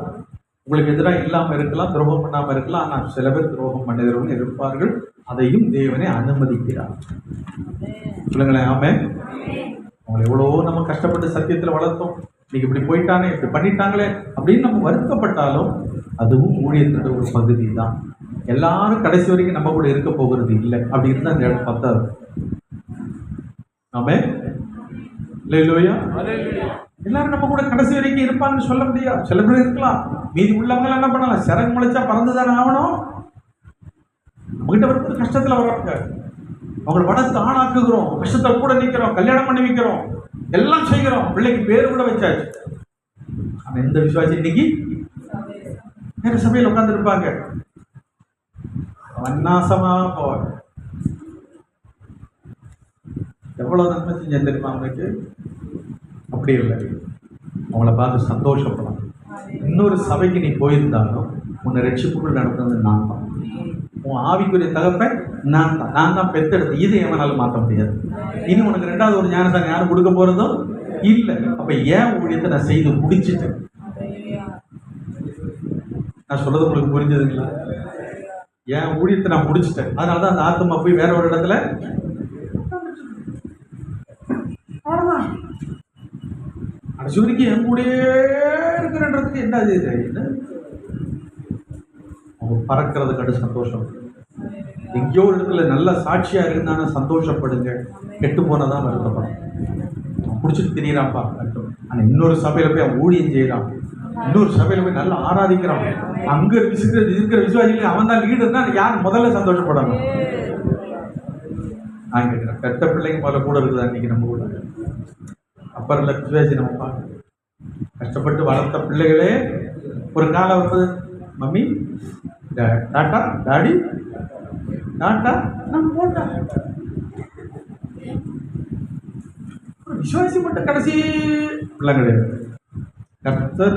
உங்களுக்கு எதிராக இல்லாமல் இருக்கலாம், துரோகம் பண்ணாமல் இருக்கலாம். ஆனால் சில பேர் துரோகம் பண்ணுகிறவங்க இருப்பார்கள். அதையும் தேவனே அனுமதிக்கிறார். சொல்லுங்களேன். ஆமென். அவங்களை எவ்வளோ நம்ம கஷ்டப்பட்டு சத்தியத்தில் வளர்த்தோம், இன்னைக்கு இப்படி போயிட்டானே, இப்படி பண்ணிட்டாங்களே அப்படின்னு நம்ம வருத்தப்பட்டாலும் அதுவும் ஊழியத்தோட ஒரு பகுதி தான். எல்லாரும் கடைசி வரைக்கும் நம்ம கூட இருக்க போகிறது இல்லை. அப்படி இருந்தால் அந்த இடம் பத்தாது. ஆமென். அல்லேலூயா. எல்லாரும் நம்ம கூட கடைசி வரைக்கும் இருப்பாங்கன்னு சொல்ல முடியாது. சில பேர் இருக்கலாம், மீதி உள்ளவங்க என்ன பண்ணலாம்? சிறகு முளைச்சா பறந்துதானே ஆகணும். நம்மகிட்ட வரும்போது கஷ்டத்துல வர்றாங்க, அவங்களை வளர்த்து ஆளாக்குகிறோம், கஷ்டத்தை கூட நிற்கிறோம், கல்யாணம் பண்ணி வைக்கிறோம், எல்லாம் செய்கிறோம், பிள்ளைக்கு பேர் கூட வச்சாச்சு. ஆனா எந்த விசுவாசி இன்னைக்கு வேற சபையில் உட்கார்ந்து இருப்பாங்க, வண்ணாசமா போவாங்க. எவ்வளவு நன்மை செஞ்சு தெரியுமா அவங்களுக்கு? அப்படி இல்லை, அவங்கள பார்த்து சந்தோஷப்படலாம். இன்னொரு சபைக்கு நீ போயிருந்தாலும் உன்னை ரட்சிப்புக்குள் நடத்துறது நான் தான். உன் ஆவிக்குரிய தகப்பன் நான் தான் பெத்தெடுத்து. இது எவனாலும் மாற்ற முடியாது. இனி உனக்கு ரெண்டாவது ஒரு ஞானசானம் யாரும் கொடுக்க போறதும் இல்லை. அப்ப ஏன் ஊழியத்தை நான் செய்து முடிச்சுட்டேன். நான் சொல்றது உங்களுக்கு புரிஞ்சதுங்களா? ஏன் ஊழியத்தை நான் முடிச்சுட்டேன், அதனாலதான் அந்த ஆத்மா போய் வேற ஒரு இடத்துல அடிச்சுவரைக்கும் என் கூடயே இருக்கிறன்றதுக்கு என்ன இது? அவங்க பறக்கிறதுக்கு அடு சந்தோஷம். எங்கேயோ ஒரு இடத்துல நல்ல சாட்சியா இருந்தானா சந்தோஷப்படுங்க. கெட்டு போனதான் வருத்தப்படும். பிடிச்சிட்டு திரியறான்ப்பா. ஆனா இன்னொரு சபையில போய் அவன் ஊழியம் செய்யறான், இன்னொரு சபையில போய் நல்லா ஆராதிக்கிறான், அங்க இருக்கிற விசுவாசிகள் அவன் தான் லீடர் தான், யார் முதல்ல சந்தோஷப்படணும்? நான் கேட்கிறேன், கெட்ட பிள்ளைங்க போல கூட இருக்குதா இன்னைக்கு நம்ம கூட? அப்புறம் இல்லை விசுவாசி நம்ம பார்க்க கஷ்டப்பட்டு வளர்த்த பிள்ளைகளே ஒரு காலம் வந்து மம்மி டாட்டா டாடி டாட்டா நான் போட்டேன். விசுவாசி மட்டும் கடைசி பிள்ளை கிடையாது. கர்த்தர்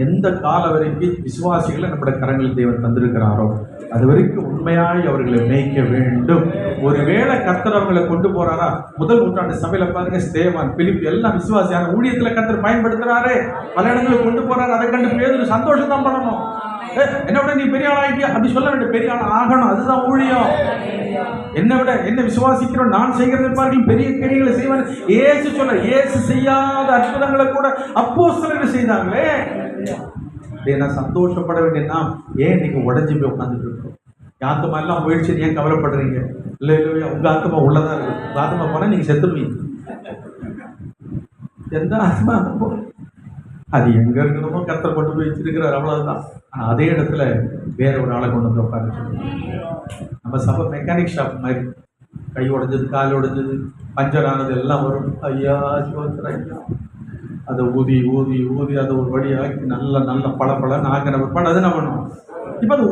எந்த கால வரைக்கும் விசுவாசிகளை நம்முடைய கரங்களில் தேவன் தந்திருக்கிறாரோ அது வரைக்கும் உண்மையாய் அவர்களை மேய்க்க வேண்டும். ஒருவேளை கர்த்தர் அவங்களை கொண்டு போறாரா, முதல் நூற்றாண்டு சபையில பாருங்க, ஸ்தேவான், பிலிப் எல்லாம் விசுவாசியான ஊழியத்துல கர்த்தர் பயன்படுத்துறாரு, பல இடங்களுக்கு கொண்டு போறாரு. அதை கண்டு பேதுரு சந்தோஷம் தான் பண்ணணும். என்ன விட நீ பெரிய ஆள் ஆகிட்டியா அப்படி சொல்ல வேண்டிய, பெரிய ஆள் ஆகணும், அதுதான் ஊழியம். என்னை விட என்ன விசுவாசிக்கிறோம், நான் செய்கிறது பாருங்கள் பெரிய கிரியைகளை செய்வார். ஏசு செய்யாத அற்புதங்களை கூட அப்போஸ்தலர்கள் செய்தாங்களே. நான் சந்தோஷப்பட வேண்டியன்னா ஏன் இன்னைக்கு உடஞ்சி போய் உட்காந்துட்டு இருக்கோம்? என் ஆத்மா எல்லாம் போயிடுச்சு, ஏன் கவலைப்படுறீங்க? இல்லை இல்லையா, உங்க ஆத்மா உள்ளதான் இருக்கு. உங்க ஆத்மா போனால் நீங்க செத்துருவீங்க. எந்த ஆத்மா அது எங்க இருக்கணுமோ கர்த்தர் கொண்டு போய் வச்சிருக்கிறார், அவ்வளவுதான். ஆனா அதே இடத்துல வேற ஒரு ஆளை கொண்டு வந்து உட்கார நம்ம சபை மெக்கானிக் ஷாப் மாதிரி. கை உடைஞ்சது, கால் உடைஞ்சது, பஞ்சர் ஆனது எல்லாம் வரும். ஐயா ஐயா, அதை ஊதி ஊதி ஊதி அதை ஒரு வழியாக்கி நல்ல நல்ல பழப்பழன்னு ஆக்கின பிற்பாடு அது என்ன பண்ணுவோம்? இப்போ அது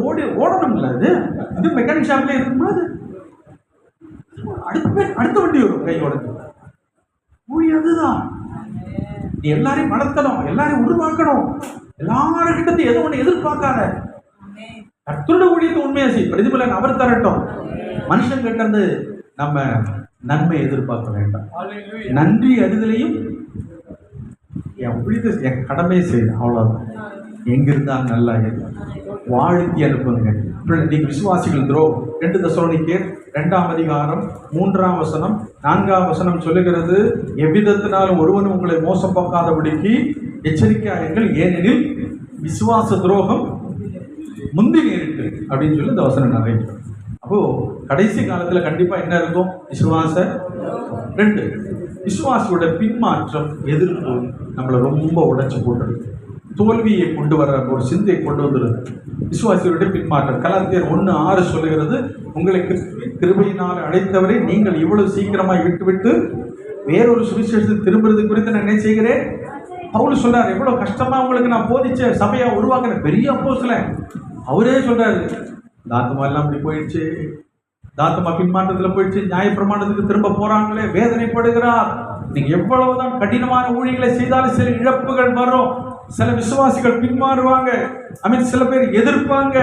ஓடணும்ல, இது மெக்கானிக் ஷாப்லேயே இருக்கும்போது அடுத்த வண்டி வரும் கை உடைஞ்சு. ஊழி அதுதான். நீ எல்லாரையும் வளர்த்தணும், எல்லாரையும் உருவாக்கணும், எல்லாருக்கிட்ட எதோ ஒன்று எதிர்பார்க்காத. கர்த்தரோட ஊழியத்தை உண்மையா செய், பிரதிபலன் அவர் தரட்டும். மனுஷன் கிட்ட இருந்து நம்ம நன்மை எதிர்பார்க்க வேண்டாம். நன்றி அறிதலையும் என் ஊழியத்தை என் கடமையை செய்யணும், அவ்வளோதான். எங்கிருந்தா நல்லா வாழ்த்தி அனுப்புங்க. நீங்க விசுவாசிகள் துரோகம் 2 தெசலோனிக்கேயர் 2ஆம் அதிகாரம் 3ஆம் வசனம் 4ஆம் வசனம் சொல்லுகிறது, எவ்விதத்தினாலும் ஒருவனும் உங்களை மோசம் பார்க்காதபடிக்கு எச்சரிக்கையாயிருங்கள், ஏனெனில் விசுவாச துரோகம் முந்தி நேரிட்டு அப்படின்னு சொல்லி இந்த வசனம் நிறைய. அப்போ கடைசி காலத்துல கண்டிப்பா என்ன இருக்கும்? விசுவாச 2 விசுவாசியோட பின்மாற்றம், எதிர்ப்பு நம்மளை ரொம்ப உடைச்சு போட்டுருது, தோல்வியை கொண்டு வர ஒரு சிந்தையை கொண்டு வந்துடுது. விசுவாசியோட பின்மாற்றம். கலாத்தியர் 1:6 சொல்லுகிறது, உங்களுக்கு கிருபையினால் அழைத்தவரை நீங்கள் இவ்வளவு சீக்கிரமாய் விட்டுவிட்டு வேறொரு சுவிசேஷத்தை திரும்புறது குறித்து நான் என்ன செய்கிறேன்? பவுல் சொல்றாரு, எவ்வளவு கஷ்டமா உங்களுக்கு நான் போதிச்ச சபையா உருவாக்குற பெரிய அப்போஸ்தலன். அவரே சொல்றாரு, தாத்தமா எல்லாம் அப்படி போயிடுச்சு, தாத்தமா பின்மாற்றத்துல போயிடுச்சு, நியாயப்பிரமாணத்துக்கு திரும்ப போறாங்களே, வேதனைப்படுகிறார். நீங்க எவ்வளவுதான் கடினமான ஊழியர்களை செய்தாலும் சில இழப்புகள் வரும், சில விசுவாசிகள் பின்மாறுவாங்க, சில பேர் எதிர்ப்பாங்க.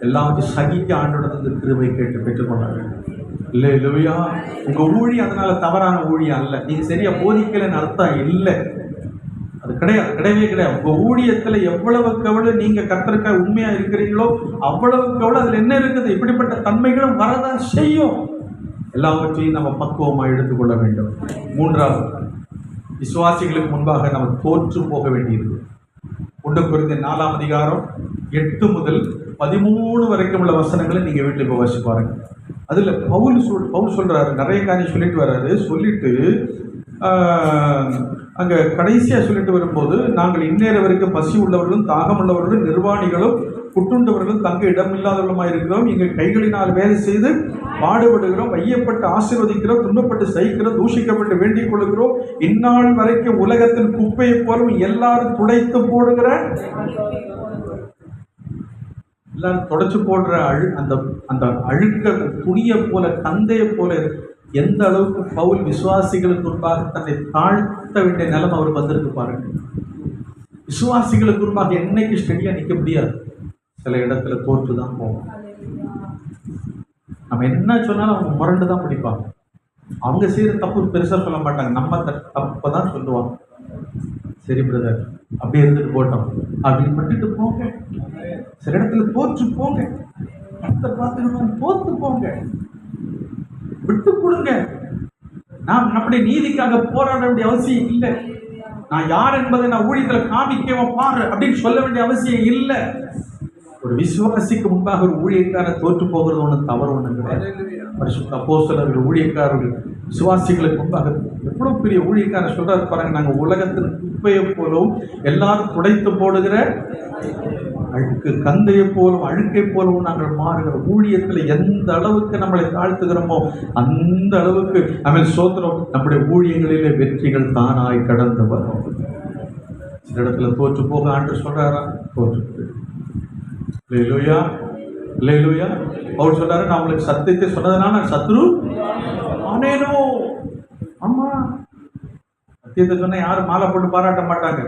எல்லாத்தையும் சகிக்க ஆண்டோட கிருபை கேட்டு பெற்றுக்கொண்டாங்க. இல்லை இல்லையா, உங்க ஊழியம் அதனால தவறான ஊழியம் அல்ல, நீங்க சரியா போதிக்கலன்னு அர்த்தம் இல்லை, அது கிடையாது, கிடையவே கிடையாது. உங்க ஊழியத்துல எவ்வளவுக்கு எவ்வளவு நீங்க கர்த்தருக்காக உண்மையா இருக்கிறீங்களோ அவ்வளவுக்கு எவ்வளவு அதுல என்ன இருக்குது, இப்படிப்பட்ட தன்மைகளும் வரதான் செய்யும். எல்லாவற்றையும் நம்ம பக்குவமா எடுத்துக்கொள்ள வேண்டும். 3வது, விசுவாசிகளுக்கு முன்பாக நம்ம தோற்று போக வேண்டியிருக்கு. 1 கொரிந்தியர் 4ஆம் அதிகாரம் 8 முதல் 13 வரைக்கும் உள்ள வசனங்களை நீங்க வீட்டுல போய் வாசிச்சு பாருங்க. அதுல பவுல் சொல்றாரு, நிறைய காரியம் சொல்லிட்டு வர்றாரு. சொல்லிட்டு அங்க கடைசியா சொல்லிட்டு வரும்போது, நாங்கள் இந்நேர வரைக்கும் பசி உள்ளவர்களும் தாகம் உள்ளவர்களும் நிர்வாணிகளும் குட்டுண்டவர்களும் தங்க இடமில்லாதவர்களுமாய் இருக்கிறோம். எங்கள் கைகளினால் வேலை செய்து பாடுபடுகிறோம், வையப்பட்டு ஆசீர்வதிக்கிறோம், துன்பப்பட்டு சகிக்கிறோம், தூஷிக்கப்பட்டு வேண்டிக் கொள்கிறோம். இந்நாள் வரைக்கும் உலகத்தின் குப்பையை போலும் எல்லாரும் துடைத்து போடுகிற, எல்லாரும் தொடச்சு போடுற அந்த அழுக்க துணியை போல, கந்தையை போல எந்த அளவுக்கு பவுல் விசுவாசிகளுக்கு முன்பாக தன்னை தாழ்த்த வேண்டிய நிலைமை அவர் வந்திருக்கு பாருங்க. விசுவாசிகளுக்கு முன்பாக என்னைக்கு ஸ்டெடியா நிற்க முடியாது, சில இடத்துல தோற்று தான் போவோம். நம்ம என்ன சொன்னாலும் அவங்க முரண்டு தான் பிடிப்பாங்க. அவங்க செய்யற தப்பு பெருசா சொல்ல மாட்டாங்க, நம்ம தப்ப தான் சொல்லுவாங்க. சரி பிரதர், அப்படியே இருந்துட்டு போட்டோம் அப்படின்னு பண்ணிட்டு போங்க. சில இடத்துல தோற்று போங்க, அடுத்த பார்த்துக்கணும், தோற்று போங்க, விட்டு கொடுங்க. நாம் நம்முடைய நீதிக்காக போராட வேண்டிய அவசியம் இல்லை. நான் யார் என்பதை நான் ஊழியத்துல காமிக்கவோ பாரு அப்படின்னு சொல்ல வேண்டிய அவசியம் இல்லை. ஒரு விசுவாசிக்கு முன்பாக ஒரு ஊழியக்காரர் தோற்று போகிறது ஒன்று தவறு ஒன்று கிடையாது. பரிசுத்த அப்போஸ்தலர்கள் ஊழியக்காரர்கள் விசுவாசிகளுக்கு முன்பாக எவ்வளவு பெரிய ஊழியக்காரர் சொல்றாரு பாருங்க, நாங்கள் உலகத்தின் குப்பையை போலவும் எல்லாரும் துடைத்து போடுகிற அழுக்கு கந்தையை போலும் அழுக்கை போலவும் நாங்கள் மாறுகிற. ஊழியத்தில் எந்த அளவுக்கு நம்மளை தாழ்த்துகிறோமோ அந்த அளவுக்கு நம்ம சோத்திரம், நம்முடைய ஊழியங்களிலே வெற்றிகள் தானாய் கடந்து வரும். சில இடத்துல தோற்று போக ஆண்டு சொல்றாரா, தோற்று இல்லையா இல்லையா. அவர் சொல்றாரு, நான் உங்களுக்கு சத்தியத்தை சொன்னதுனால நான் சத்ரு ஆனேனோ. ஆமா, சத்தியத்தை சொன்னா யாரும் மாலை போட்டு பாராட்ட மாட்டாங்க,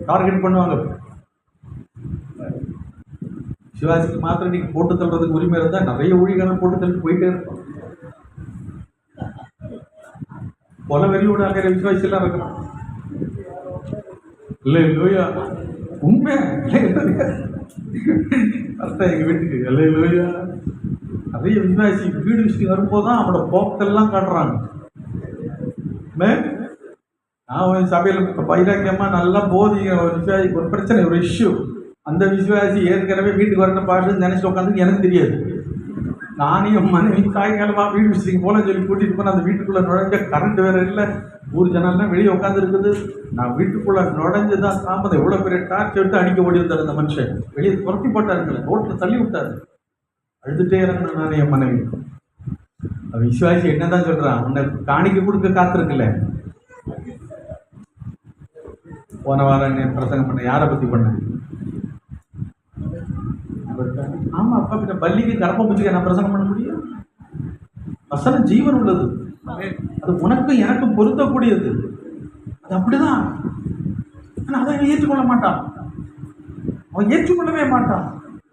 டார்கெட் பண்ணுவாங்க. சிவாஜிக்கு மாத்திரம் நீங்க போட்டு தள்ளுறதுக்கு உரிமை இருந்தா நிறைய ஊழியர்கள் போட்டு தள்ளிட்டு போயிட்டே இருப்போம். பல வெறியோட அங்கே விசுவாசி எல்லாம் இருக்கிறான். இல்லை இல்லையா, உண்மை அர்த்தம் எங்க வீட்டுக்கு இல்லை இல்லையா. நிறைய விசுவாசி வீடு விஷயம் வரும்போதுதான் அவனோட போக்கெல்லாம் காட்டுறாங்க. நான் சபையில் வைராக்கியமா நல்லா போதிங்க, ஒரு விசுவாசி ஒரு பிரச்சனை, ஒரு இஷ்யூ அந்த விசுவாசி ஏற்கனவே வீட்டுக்கு வரணும் பாட்டு நினைச்சு உட்காந்து எனக்கு தெரியாது. நானே என் மனைவி சாயங்காலமாக வீடு விசிட்டிங் போல சொல்லி கூட்டிகிட்டு போன அந்த வீட்டுக்குள்ளே நுழைஞ்ச கரண்ட் வேறு இல்லை, ஊர் ஜனல்லாம் வெளியே உட்காந்துருக்குது. நான் வீட்டுக்குள்ளே நுழைஞ்சு தான் தாமதம் எவ்வளோ பெரிய டார்ச் எடுத்து அடிக்க ஓடி வந்தார் அந்த மனுஷன். வெளியே புரட்டி போட்டாருங்களே, ரோட்டில் தள்ளி விட்டார். அழுதுகிட்டே இருந்தேன் நான் என் மனைவி. விசுவாசி என்னதான் சொல்கிறான், உன்னை காணிக்க கொடுக்க காத்திருக்குல்ல. போன வாரம் என்ன பிரசங்கம் பண்ண, யாரை பற்றி பண்ண? ஆமா அப்பா கிட்ட பள்ளிக்கு கரப்ப பூச்சிக்க நான் பிரசங்கம் பண்ண முடியும்? வசனம் ஜீவன் உள்ளது, அது உனக்கும் எனக்கும் பொருத்தக்கூடியது. அது அப்படிதான். ஆனால் அதை ஏற்றுக்கொள்ள மாட்டான், அவன் ஏற்றுக்கொள்ளவே மாட்டான்.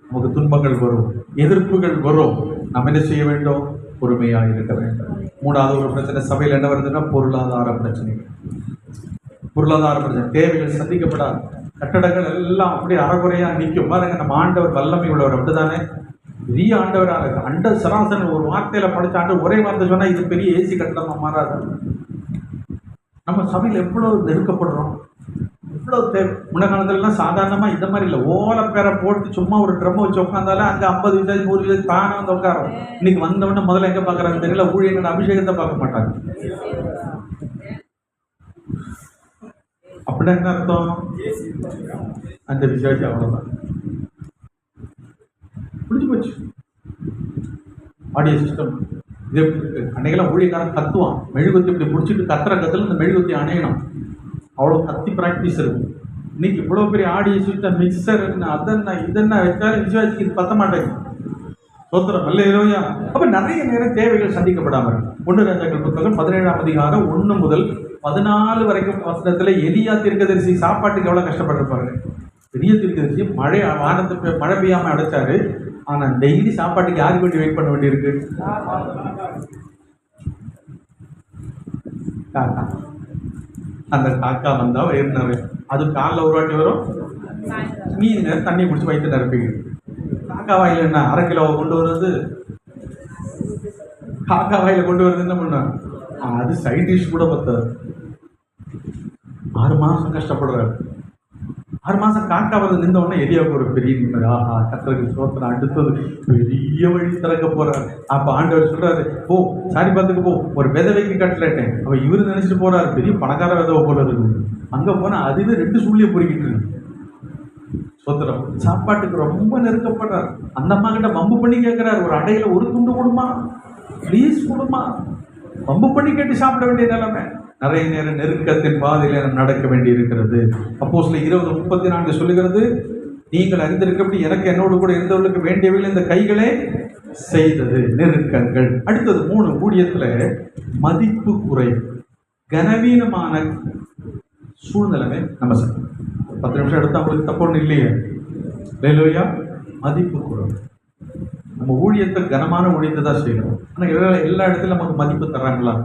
நமக்கு துன்பங்கள் வரும், எதிர்ப்புகள் வரும். நம்ம என்ன செய்ய வேண்டும்? பொறுமையாக இருக்க வேண்டும். மூணாவது ஒரு பிரச்சனை சபையில் என்ன வருதுன்னா பொருளாதார பிரச்சனை. பொருளாதார பிரச்சனை, தேவைகள் சந்திக்கப்படாது. கட்டடங்கள் எல்லாம் அப்படியே அறகுறையா நிற்கும். பாருங்க, நம்ம ஆண்டவர் வல்லமை உள்ளவர், அப்படிதானே? பெரிய ஆண்டவராக இருக்கு. அண்ட சராசரன் ஒரு வார்த்தையில படிச்ச ஆண்டு ஒரே வார்த்தை சொன்னா இது பெரிய ஏசி கட்டடமா மாறாது. நம்ம சபையில் எவ்வளவு நெருக்கப்படுறோம், எவ்வளவு தேவை. முன்ன காலத்துலலாம் சாதாரணமா இந்த மாதிரி இல்லை, ஓலப்பேரை போட்டு சும்மா ஒரு ட்ரம் வச்சு உட்காந்தாலே அங்கே 50 விசாரி 100 விசாரி தானே வந்து உட்காரோம். இன்னைக்கு வந்தவொடனே முதல்ல எங்க பாக்குறாங்க தெரியல, ஊழியர்கள் அபிஷேகத்தை பார்க்க மாட்டாங்க. அப்படி என்ன அர்த்தம்? அந்த விசுவாசி அவ்வளவுதான், முடிஞ்சு போச்சு. ஆடியோ சிஸ்டம் இது அன்னைக்கெல்லாம் ஊழியக்காரன் கத்துவான், மெழுகுத்தி இப்படி பிடிச்சிட்டு கத்துற இந்த மெழுகுத்தி அணையணும், அவ்வளோ கத்தி ப்ராக்டிஸ் இருக்கும். இன்னைக்கு இவ்வளோ பெரிய ஆடியோ சிஸ்டம், மிக்சர் என்ன அதென்ன இதென்ன வச்சாலும் விசுவாசிக்கு இது பத்த மாட்டேங்குது. சோத்திரம் நல்ல இரவையா. அப்போ நிறைய நேரம் தேவைகள் சந்திக்கப்படாமல் இருக்கும். 1 ராஜாக்கள் புத்தகம் 17ஆம் அதிகாரம் 1 முதல் 14 வரைக்கும் வசனத்தில் எலியா தீர்க்கதரிசி சாப்பாட்டுக்கு எவ்வளோ கஷ்டப்பட்டிருப்பாரு. பெரிய தீர்க்கதரிசி மழை வானத்துக்கு மழை பெய்யாமல் அடைச்சாரு. ஆனால் டெய்லி சாப்பாட்டுக்கு யாருக்கு வேண்டி வெயிட் பண்ண வேண்டியிருக்கு? காக்கா. அந்த காக்கா வந்தா வயிறு அது காலில் ஒரு வாட்டி வரும், மீதி நேரம் தண்ணி பிடிச்சி வயிற்று நிரப்பிக்கிட்டு. காக்கா வாயில் என்ன 1/2 கிலோவை கொண்டு வருது? காக்கா வாயில கொண்டு வருது என்ன பண்ண? அது சைட் டிஷ் கூட பத்தாது. 6 மாதம் கஷ்டப்படுறாரு. 6 மாதம் காக்கா வந்து நின்ற உடனே எரியாவுக்கு ஒரு பெரிய நிம்மதி. ஆஹா, கத்தருக்கு சோத்திரம், அடுத்தது பெரிய வழி திறக்க போறாரு. அப்ப ஆண்டவர் சொல்றாரு, போ சாரி பார்த்துக்கு போ, ஒரு விதவைக்கு கட்டலட்டேன். அவ இவரு நினைச்சிட்டு போறாரு பெரிய பணக்கார விதவை போல இருக்குது. அங்க போனா அதுவே 2 சூழ்நிலை பொறிக்கிட்டு இருக்கு. சோத்திரம். சாப்பாட்டுக்கு ரொம்ப நெருக்கப்படுறாரு. அந்த அம்மா கிட்ட வம்பு பண்ணி கேட்கிறாரு, ஒரு அடையில ஒரு துண்டு கொடுமா, ப்ளீஸ் கொடுமா. வம்பு பண்ணி கேட்டு சாப்பிட வேண்டிய நிலைமை. நிறைய நேரம் நெருக்கத்தின் பாதையில நடக்க வேண்டி இருக்கிறது. அப்போஸ்தலர் 20:34 சொல்லுகிறது, நீங்கள் அறிந்திருக்கப்படி எனக்கு என்னோடு கூட இருந்தவர்களுக்கு வேண்டியவைகள் இந்த கைகளே செய்தது. நெருக்கங்கள். அடுத்தது 3 ஊழியத்துல மதிப்பு குறை, கனவீனமான சூழ்நிலைமை. நம்ம 10 நிமிஷம் எடுத்தா அவங்களுக்கு தப்பு ஒன்றும் இல்லையே. இல்லையா? மதிப்பு குறை. நம்ம ஊழியத்தை கனமான ஊழியத்தை தான் செய்யணும். ஆனால் எல்லா இடத்துலையும் நமக்கு மதிப்பு தர்றாங்களா?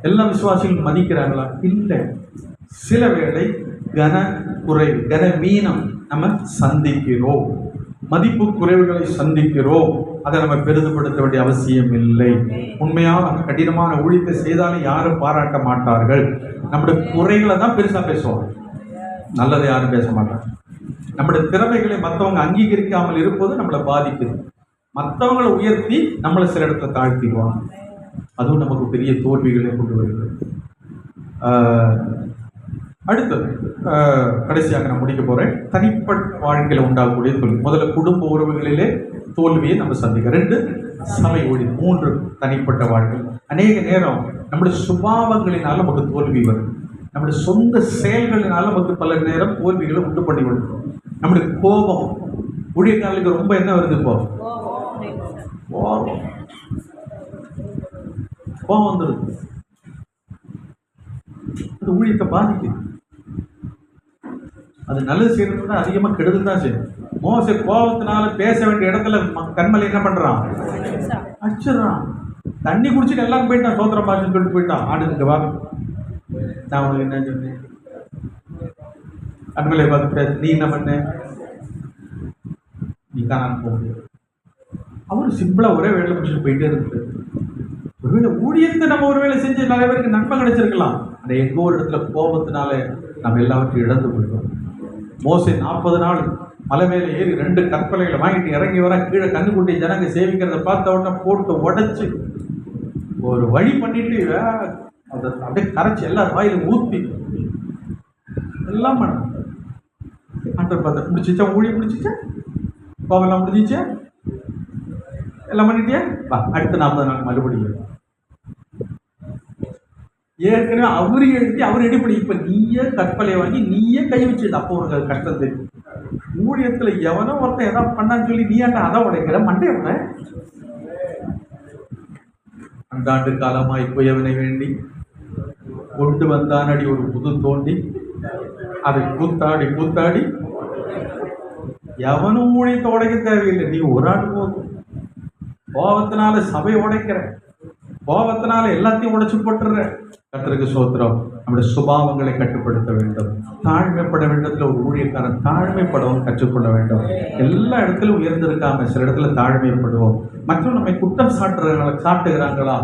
எல்லா விசுவாசிகளும் மதிக்கிறாங்களா? இல்லை. சில வேளை கன குறைவு, கனவீனம் நம்ம சந்திக்கிறோம், மதிப்பு குறைவுகளை சந்திக்கிறோம். அதை நம்ம பெரிதுபடுத்த வேண்டிய அவசியம் இல்லை. உண்மையாக நம்ம கடினமான ஊழியத்தை செய்தாலும் யாரும் பாராட்ட மாட்டார்கள். நம்முடைய குறைகளை தான் பெருசா பேசுவாங்க, நல்லதை யாரும் பேச மாட்டாங்க. நம்முடைய திறமைகளை மற்றவங்க அங்கீகரிக்காமல் இருப்பது நம்மளை பாதிக்குது. மற்றவங்களை உயர்த்தி நம்மளை சில இடத்துல தாழ்த்திடுவாங்க. அதுவும் நமக்கு பெரிய தோல்விகளை கொண்டு வருகிறது. அடுத்தது கடைசியாக நான் முடிக்க போறேன். தனிப்பட்ட வாழ்க்கையில் உண்டாகக்கூடிய தோல்வி. முதல்ல குடும்ப உறவுகளிலே தோல்வியை நம்ம சந்திக்க. 2 சபை ஊழியம். 3 தனிப்பட்ட வாழ்க்கை. அநேக நேரம் நம்முடைய சுபாவங்களினால நமக்கு தோல்வி வரும். நம்முடைய சொந்த செயல்களினால நமக்கு பல நேரம் தோல்விகளை உண்டு பண்ணி விடுறோம். நம்முடைய கோபம், ஊழியக்காரர்களுக்கு ரொம்ப என்ன வருது? இப்போ கோபம் வந்துடுது. அது ஊழியத்தை பாதிக்குது. அது நல்லது செய்யறதுன்னா அதிகமாக கெடுதல் தான் செய்யும். மோசே கோபத்தினால பேச வேண்டிய இடத்துல கண்மலை என்ன பண்றான்? அடிச்சிடறான். தண்ணி குடிச்சிட்டு எல்லாரும் போயிட்டான், சோத்திர பாஷன்னு சொல்லிட்டு போயிட்டான். ஆடுங்க வா, நான் உனக்கு என்ன சொன்னேன்? கண்மலையை பார்த்து பேச, நீ என்ன பண்ண? நீ காணாம போக. அவரு சிம்பிளா ஒரே வேலை முடிச்சுட்டு போயிட்டே இருக்கு. ஒருவேளை ஊழியத்தை நம்ம ஒருவேளை செஞ்சு நிறைய பேருக்கு நன்மை கிடைச்சிருக்கலாம். அந்த எங்கோ ஒரு இடத்துல கோபத்தினால நம்ம எல்லாவற்றையும் இழந்து போயிட்டோம். மோசே 40 நாள் மலை மேலே ஏறி 2 கற்பலைகளை வாங்கிட்டு இறங்கி வர கீழே கண்ணுக்குட்டி ஜனங்க சேவிக்கிறத பார்த்த உடனே போட்டு உடைச்சு ஒரு வழி பண்ணிட்டு அதை அப்படியே கரைச்சி எல்லாரும் வாயிலும் ஊற்றி எல்லாம் பண்ண ஆண்டவர் பார்த்த முடிச்சிச்சா, ஊழியம் முடிச்சிச்சா, கோவெல்லாம் முடிஞ்சிச்சா, எல்லாம் பண்ணிட்டியா, வா அடுத்த 40 நாள் மறுபடியும். ஏற்கனவே அவரு எழுதி அவர் எடுப்படி இப்ப நீயே கற்பலையை வாங்கி நீயே கை வச்சுது. அப்போ ஒரு கஷ்டம் தெரியும். ஊழியத்துல எவனோ ஒருத்தன் எதாவது பண்ணான்னு சொல்லி நீ ஆண்டா அதை உடைக்கிற மண்டையவன அண்டாண்டு காலமாய் குயவனை வேண்டி கொண்டு வந்தானடி ஒரு புது தோண்டி அதை கூத்தாடி கூத்தாடி எவனும் ஊழியத்தை உடைக்க தேவையில்லை. நீ ஒரு ஆள் போதும். கோபத்தினால சபை உடைக்கிற, கோபத்தினால எல்லாத்தையும் உடைச்சு போட்டுற. கர்த்தருக்கு ஸ்தோத்திரம். நம்முடைய சுபாவங்களை கட்டுப்படுத்த வேண்டும். தாழ்மைப்பட வேண்டத்தில் ஒரு ஊழியக்காரன் தாழ்மைப்படவும் கற்றுக்கொள்ள வேண்டும். எல்லா இடத்திலும் உயர்ந்திருக்காம சில இடத்துல தாழ்மைப்படுவோம். மற்றும் நம்மை குற்றம் சாட்டுகிறாங்களா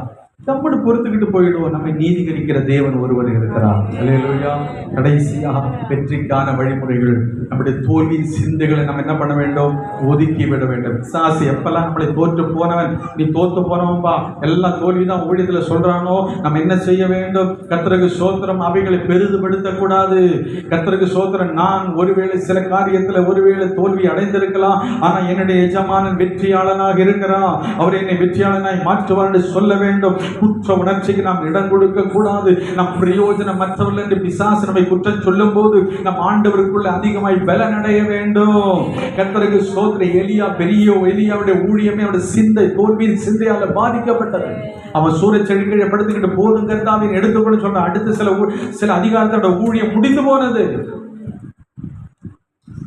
தம்மனு பொறுத்துக்கிட்டு போயிடுவோம். நம்மை நீதிகரிக்கிற தேவன் ஒருவர் இருக்கிறார். அல்லேலூயா. கடைசியாக வெற்றிக்கான வழிமுறைகள், நம்முடைய தோல்வியின் சிந்தைகளை நம்ம என்ன பண்ண வேண்டும்? ஒதுக்கி விட வேண்டும். சாசி எப்பெல்லாம் நம்மளை தோற்று போனவன், நீ தோற்று போனவன்பா, எல்லாம் தோல்விதான் ஊழியத்துல சொல்றானோ, நம்ம என்ன செய்ய வேண்டும்? கர்த்தருக்கு ஸ்தோத்திரம். அவைகளை பெரிதுபடுத்தக்கூடாது. கர்த்தருக்கு ஸ்தோத்திரம். நான் ஒருவேளை சில காரியத்துல ஒருவேளை தோல்வி அடைந்திருக்கலாம், ஆனா என்னுடைய எஜமானன் வெற்றியாளனாக இருக்கிறான், அவர் என்னை வெற்றியாளனாய் மாற்றுவார் என்று சொல்ல வேண்டும். குற்ற உணர்ச்சிக்கு நாம் இடம் கொடுக்க கூடாது. நம் பிரயோஜனம் மற்றவர்கள் என்று பிசாசு நம்மை குற்றம் சொல்லும் போது நம் ஆண்டவருக்குள்ள அதிகமாய் பலன் அடைய வேண்டும். கர்த்தருக்கு ஸ்தோத்திரம். எலியாவுடைய ஊழியமே அவருடைய சிந்தை தோல்வியின் சிந்தையால பாதிக்கப்பட்டது. அவன் சூரச்செடிகளை படுத்துக்கிட்டு போதும் கர்த்தாவின் எடுத்துக்கொண்டு சொன்ன அடுத்த சில அதிகாரத்தோட ஊழியம் முடிந்து போனது.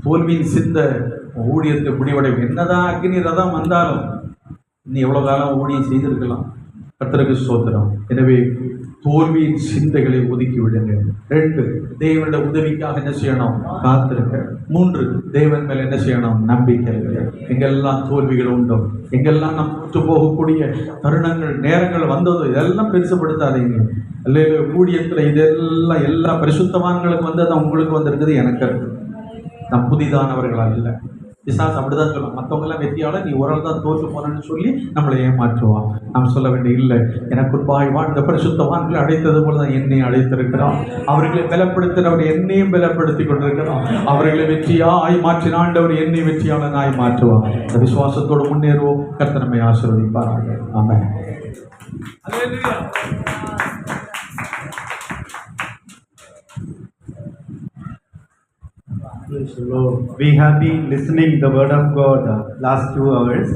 தோல்வியின் சிந்தை ஊழியத்தை முடிவடையும். என்னதான் அக்னி ரதம் வந்தாலும் நீ எவ்வளவு காலம் ஊழியம் செய்திருக்கலாம். கர்த்தருக்கு ஸ்தோத்திரம். எனவே தோல்வியின் சிந்தைகளை ஒதுக்கி விடுங்க. 2, தேவனுடைய உதவிக்காக என்ன செய்யணும்? காத்திருக்க. 3, தேவன் மேல என்ன செய்யணும்? நம்பிக்கை. எங்கெல்லாம் தோல்விகள் உண்டோ, எங்கெல்லாம் நம் விட்டு போகக்கூடிய தருணங்கள் நேரங்கள் வந்ததோ இதெல்லாம் பெருசுப்படுத்தாதீங்க. அல்ல ஊழியத்தில் இதெல்லாம் எல்லா பரிசுத்தவான்களுக்கு வந்தது உங்களுக்கு வந்திருக்குது, எனக்கு இருக்குது. நம் புதிதானவர்கள் அல்ல. பிசாசு அப்படிதான் சொல்லலாம். மற்றவங்கெல்லாம் வெற்றியாளர், நீ ஒரு ஆள் தான் தோற்று போனன்னு சொல்லி நம்மளை ஏமாற்றுவான். நாம் சொல்ல வேண்டிய இல்லை. எனக்கு வாழ்ந்த பரிசுத்தவான்களை அழைத்தது போல தான் என்னையும் அழைத்திருக்கிறான். அவர்களை பலப்படுத்தினவர் என்னையும் பலப்படுத்தி கொண்டிருக்கிறான். அவர்களை வெற்றியாய் மாற்றினாண்டவர் என்னை வெற்றியாளனாய் மாற்றுவான். இந்த விசுவாசத்தோடு முன்னேறுவோம். கர்த்தர் நம்மை ஆசீர்வதிப்பாராக. ஆமென். We have been listening the word of God last 2 hours.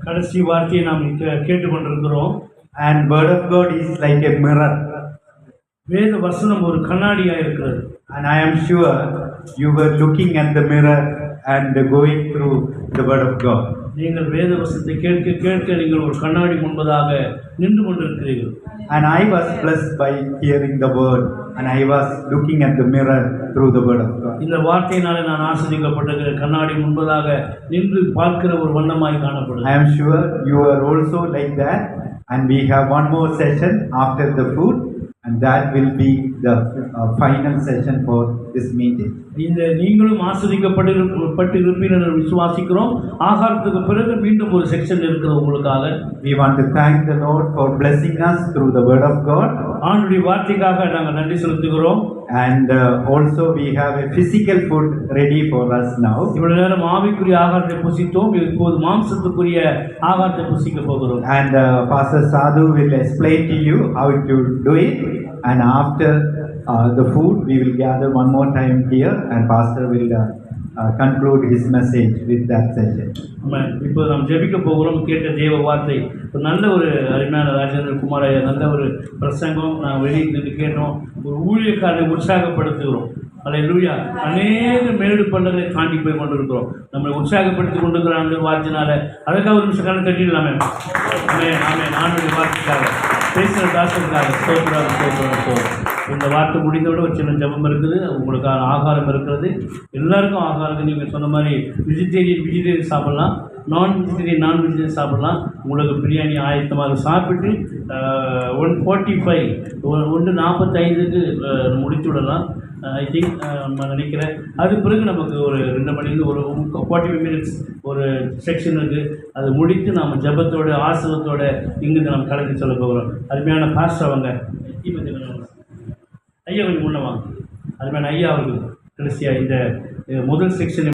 கடைசி வார்த்தையை நாம் கேட்டுக்கொண்டிருக்கிறோம். And word of God is like a mirror. வேத வசனம் ஒரு கண்ணாடியாக இருக்கிறது. And I am sure you were looking at the mirror and going through the word of God. நீங்கள் வேத வசனத்தை கேட்க கேட்க நீங்கள் ஒரு கண்ணாடி முன்பதாக நின்று கொண்டிருக்கிறீர்கள். And I was blessed by hearing the word, and I was looking at the mirror through the word of God. இந்த வார்த்தையினாலே நான் ஆசீர்வதிக்கப்பட்டிருக்கிற கண்ணாடி முன்பதாக நின்று பார்க்கிற ஒரு வண்ணமாய் காணப்படுது. I am sure you are also like that, and we have one more session after the food, and that will be the final session for this meeting. இந்த நீங்களும் ஆசீர்வதிக்கப்பட்டு இருப்பீர்கள் என்று விசுவாசிக்கிறோம். ஆகாரத்துக்கு பிறகு மீண்டும் ஒரு செக்ஷன் இருக்கிறது உங்களுக்காக. We want to thank the Lord for blessing us through the word of God. ஆண்டவருடைய வார்த்தைக்காக நாங்கள் நன்றி செலுத்துகிறோம். And also we have a physical food ready for us now. இவ்வளவு நேரம் ஆவிக்குரிய ஆகாரத்தை புசித்தோம். இப்போது மாம்சத்துக்குரிய ஆகாரத்தை புசிக்க போகிறோம். And Pastor Sadhu will explain to you how to do it. And after the food, we will gather one more time here, and Pastor will conclude his message with that session. இப்போ நாம் ஜெபிக்க போகிறோம். கேட்ட தேவ வார்த்தை நல்ல ஒரு அருமையான ராஜேந்திர குமார் நல்ல ஒரு பிரசங்கம். நான் வெளியே நின்று கேட்டோம். ஒரு ஊழியக்காரனை உற்சாகப்படுத்துகிறோம். அல்லேலூயா. அநேக மேடு பள்ளங்களை தாண்டி போய் கொண்டிருக்கிறோம். நம்மளை உற்சாகப்படுத்தி கொண்டிருக்கிற அந்த வார்த்தையினால அதுக்காக ஒரு நிமிஷம் காலம் தட்டிடலாமே. நானுடைய வார்த்தைக்காக பேசுகிற தாசனுக்காக ஸ்தோத்திரம். இந்த வார்த்தை முடிந்தோட ஒரு சின்ன ஜபம் இருக்குது. உங்களுக்கான ஆகாரம் இருக்கிறது. எல்லாருக்கும் ஆகாரம். நீங்கள் சொன்ன மாதிரி வெஜிடேரியன் சாப்பிட்லாம். நான் வெஜிடேரியன் சாப்பிடலாம். உங்களுக்கு பிரியாணி ஆயத்தமாக சாப்பிட்டு 1:45 1:45க்கு முடித்து விடலாம். ஐ திங்க் நான் நினைக்கிறேன். அது பிறகு நமக்கு ஒரு 2 மணிலேருந்து ஒரு 45 மினிட்ஸ் ஒரு செக்ஷன் இருக்குது. அது முடித்து நாம் ஜபத்தோட ஆசீர்வாதத்தோட இங்கிருந்து நாம் கலந்து சொல்ல போகிறோம். அருமையான பாஸ்டர் அவங்க ஐயா கொஞ்சம் முன்னே வாங்க. அருமையான ஐயா அவர்கள் கடைசியாக இந்த முதல் செக்ஷன்